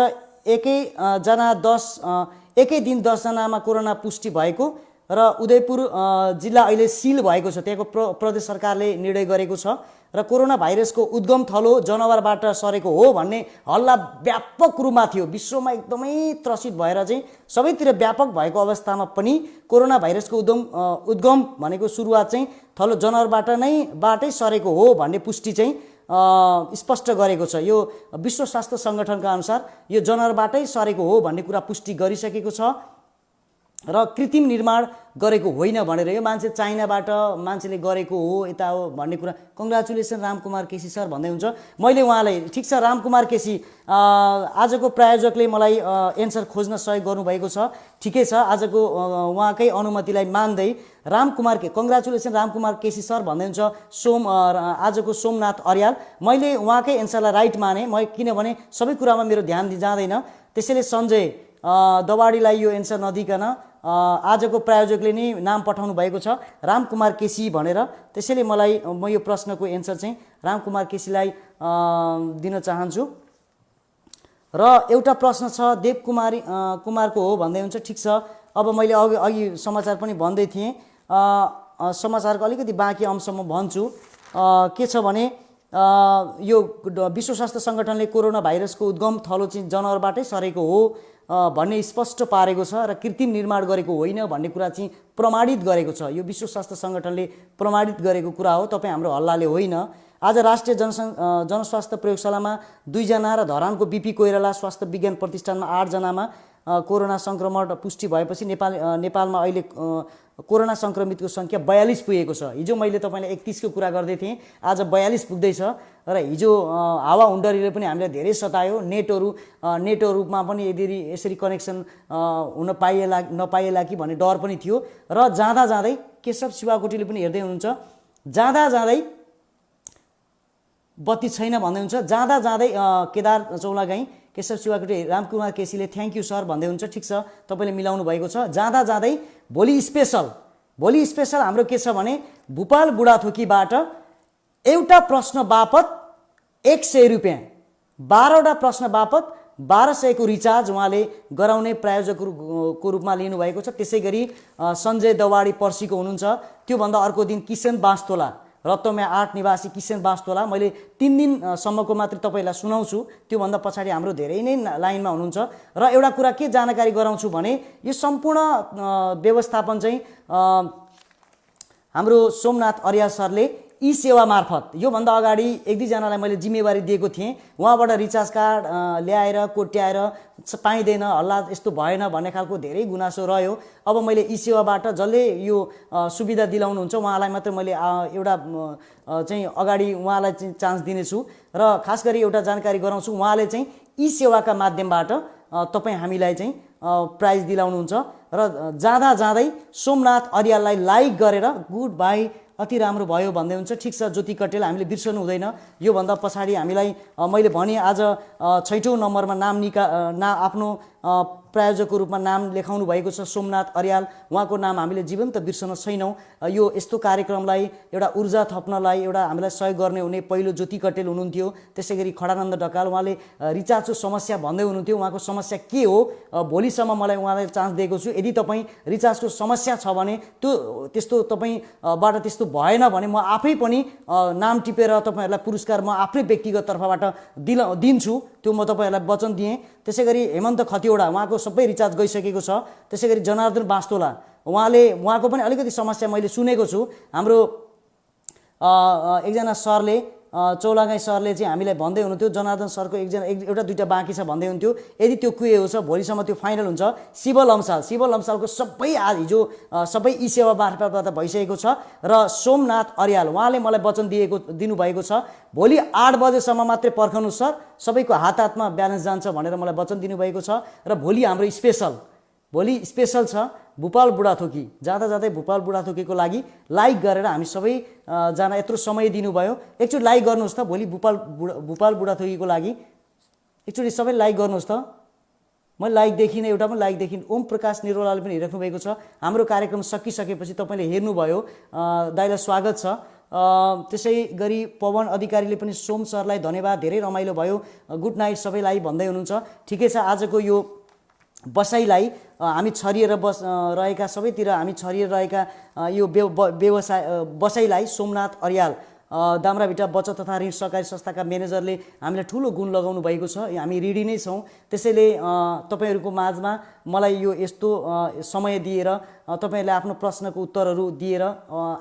एकै दिन 10 जनामा कोरोना पुष्टि भएको र उदयपुर जिल्ला अहिले सिल भएको छ। त्यहाँको प्रदेश सरकारले निर्णय गरेको छ र कोरोना भाइरसको उद्गम थलो जनावरबाट सरेको हो भन्ने हल्ला व्यापक रूपमा थियो। विश्वमा एकदमै त्रसित भएर चाहिँ सबैतिर व्यापक भएको अवस्थामा पनि कोरोना भाइरसको उद्गम भनेको सुरुवात चाहिँ थलो जनावरबाटै सरेको हो भन्ने पुष्टि चाहिँ स्पष्ट गरेको छ। यो विश्व स्वास्थ्य सङ्गठनका अनुसार यो जनावरबाटै सरेको हो भन्ने कुरा पुष्टि गरिसकेको छ र कृत्रिम निर्माण गरेको होइन भनेर यो चाइनाबाट मान्छेले गरेको हो यता हो भन्ने कुरा। कङ्ग्रेचुलेसन रामकुमार केसी सर भन्दै हुन्छ। मैले उहाँलाई ठिक छ रामकुमार केसी आजको प्रायोजकले मलाई एन्सर खोज्न सहयोग गर्नुभएको छ, ठिकै छ। आजको उहाँकै अनुमतिलाई मान्दै कङ्ग्रेचुलेसन रामकुमार केसी सर भन्दै हुन्छ। आजको सोमनाथ अर्याल मैले उहाँकै एन्सरलाई राइट माने किनभने सबै कुरामा मेरो ध्यान जाँदैन। त्यसैले सञ्जय दवाडीलाई यो एन्सर नदिकन आजको प्रायोजकले नै नाम पठाउनु भएको छ रामकुमार केसी भनेर। त्यसैले म यो प्रश्नको एन्सर चाहिँ रामकुमार केसीलाई दिन चाहन्छु। र एउटा प्रश्न छ कुमारको हो भन्दै हुन्छ। ठिक छ, अब मैले अघि समाचार पनि भन्दै थिएँ। समाचारको अलिकति बाँकी अंश म भन्छु। के छ भने यो विश्व स्वास्थ्य सङ्गठनले कोरोना भाइरसको उद्गम थलो चाहिँ जनावरबाटै सरेको हो भन्ने स्पष्ट पारेको छ र कृत्रिम निर्माण गरेको होइन भन्ने कुरा चाहिँ प्रमाणित गरेको छ। यो विश्व स्वास्थ्य सङ्गठनले प्रमाणित गरेको कुरा हो, तपाईँ हाम्रो हल्लाले होइन। आज राष्ट्रिय जनस्वास्थ्य प्रयोगशालामा 2 जना र धरानको बिपी कोइराला स्वास्थ्य विज्ञान प्रतिष्ठानमा 8 जनामा कोरोना सङ्क्रमण पुष्टि भएपछि नेपालमा अहिले कोरोना सङ्क्रमितको सङ्ख्या 42 पुगेको छ। हिजो मैले तपाईँलाई 31 को कुरा गर्दै थिएँ, आज 42 पुग्दैछ। र हिजो हावाहुन्डरीले पनि हामीलाई धेरै सतायो। नेटहरूमा पनि यसरी कनेक्सन हुन नपाइएला कि भन्ने डर पनि थियो। र जाँदै केशव शिवाकोटीले पनि हेर्दै हुनुहुन्छ, जाँदै बत्ती छैन भन्दै हुन्छ। जाँदै केदार चौलागाई केशव शिवाकोटी रामकुमार केसीले थ्याङ्क यू सर भन्दै हुन्छ। ठिक छ, तपाईँले मिलाउनु भएको छ। जाँदै भोलि स्पेसल हाम्रो के छ भने भुपाल बुढाथोकीबाट एउटा प्रश्न बापत 100 रुपियाँ, 12वटा प्रश्न बापत 1200 को रिचार्ज उहाँले गराउने प्रायोजकको रूपमा लिनुभएको छ। त्यसै गरी सञ्जय दवाडी पर्सीको हुनुहुन्छ। त्योभन्दा अर्को दिन किसन बास्तोला, रत्तम्या 8 निवासी किसन बास्तोला। मैले 3 दिनसम्मको मात्र तपाईँलाई सुनाउँछु, त्योभन्दा पछाडि हाम्रो धेरै नै लाइनमा हुनुहुन्छ। र एउटा कुरा के जानकारी गराउँछु भने यो सम्पूर्ण व्यवस्थापन चाहिँ हाम्रो सोमनाथ अर्याल सरले ई सेवा मार्फत योभन्दा अगाडि एक दुईजनालाई मैले जिम्मेवारी दिएको थिएँ, उहाँबाट रिचार्ज कार्ड ल्याएर कोट्याएर पाइँदैन, हल्ला यस्तो भएन भन्ने खालको धेरै गुनासो रह्यो। अब मैले ई सेवाबाट जसले यो सुविधा दिलाउनुहुन्छ उहाँलाई मात्रै मैले एउटा चाहिँ अगाडि उहाँलाई चाहिँ चान्स दिनेछु र खास गरी एउटा जानकारी गराउँछु, उहाँले चाहिँ ई सेवाका माध्यमबाट तपाईँ हामीलाई चाहिँ प्राइज दिलाउनुहुन्छ र जाँदा जाँदै सोमनाथ अर्याललाई लाइक गरेर गुड बाई अति राम्रो भयो भन्दै हुन्छ। ठिक छ ज्योति कटेल, हामीले बिर्सनु हुँदैन। योभन्दा पछाडि हामीलाई मैले भने आज 6औं नम्बरमा आफ्नो प्रायोजकको रूपमा नाम लेखाउनु भएको छ सोमनाथ अर्याल, उहाँको नाम हामीले जीवन्त बिर्सन छैनौँ। यो यस्तो कार्यक्रमलाई एउटा ऊर्जा थप्नलाई एउटा हामीलाई सहयोग गर्ने हुने पहिलो ज्योति कटेल हुनुहुन्थ्यो, त्यसै गरी खडानन्द ढकाल, उहाँले रिचार्जको समस्या भन्दै हुनुहुन्थ्यो। उहाँको समस्या के हो भोलिसम्म मलाई उहाँलाई चान्स दिएको छु। यदि तपाईँ रिचार्जको समस्या छ भने त्यस्तो तपाईँबाट त्यस्तो भएन भने म आफै पनि नाम टिपेर तपाईँहरूलाई पुरस्कार म आफ्नै व्यक्तिगत तर्फबाट दिन्छु, त्यो म तपाईँहरूलाई वचन दिएँ। त्यसै गरी हेमन्त खतिवडा, उहाँको सबै रिचार्ज गइसकेको छ। त्यसै गरी जनार्दन बास्तोला, उहाँको पनि अलिकति समस्या मैले सुनेको छु। हाम्रो एकजना सरले चौलागाई सरले चाहिँ हामीलाई भन्दै हुनुहुन्थ्यो, जनार्दन सरको एउटा दुईवटा बाँकी छ भन्दै हुन्थ्यो। यदि त्यो कुयो छ भोलिसम्म त्यो फाइनल हुन्छ। शिव लम्सालको सबै हिजो सबै ई सेवा मार्फतबाट भइसकेको छ र सोमनाथ अर्याल उहाँले मलाई वचन दिनुभएको छ भोलि 8 बजेसम्म मात्रै पर्खनु सर, सबैको हातमा ब्यालेन्स जान्छ भनेर मलाई वचन दिनुभएको छ। र भोलि हाम्रो स्पेसल छ भुपाल बुढाथोकी, जाँदा जाँदै भुपाल बुढाथोकीको लागि लाइक गरेर हामी सबैजना यत्रो समय दिनुभयो, एकचोटि लाइक गर्नुहोस् त। भोलि भुपाल बुढाथोकीको लागि एकचोटि सबै लाइक गर्नुहोस् त। मैले लाइक देखिनँ, एउटा पनि लाइक देखिनँ। ओम प्रकाश निरोलाले पनि हेरिराख्नु भएको छ। हाम्रो कार्यक्रम सकिसकेपछि तपाईँले हेर्नुभयो, दाइलाई स्वागत छ। त्यसै गरी पवन अधिकारीले पनि सोम सरलाई धन्यवाद, धेरै रमाइलो भयो, गुड नाइट सबैलाई भन्दै हुनुहुन्छ। ठिकै छ, आजको यो बसाइलाई हामी छरिएर रहेका सबैतिर हामी छरिएर रहेका यो बसाइलाई सोमनाथ अर्याल दाम्राभिटा बचत तथा ऋण सहकारी संस्थाका म्यानेजरले हामीलाई ठुलो गुण लगाउनु भएको छ। हामी ऋणी नै छौँ। त्यसैले तपाईँहरूको माझमा मलाई यो यस्तो समय दिएर तपाईँहरूले आफ्नो प्रश्नको उत्तरहरू दिएर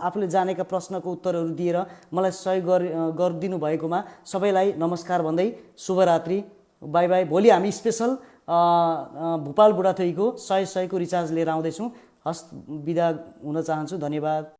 आफूले जानेका प्रश्नको उत्तरहरू दिएर मलाई सहयोग गरिदिनु भएकोमा सबैलाई नमस्कार भन्दै शुभरात्रि, बाई बाई। भोलि हामी स्पेसल भुपाल बुढाथोकीको 100 को रिचार्ज लिएर आउँदैछौँ। हस्, बिदा हुन चाहन्छु। धन्यवाद।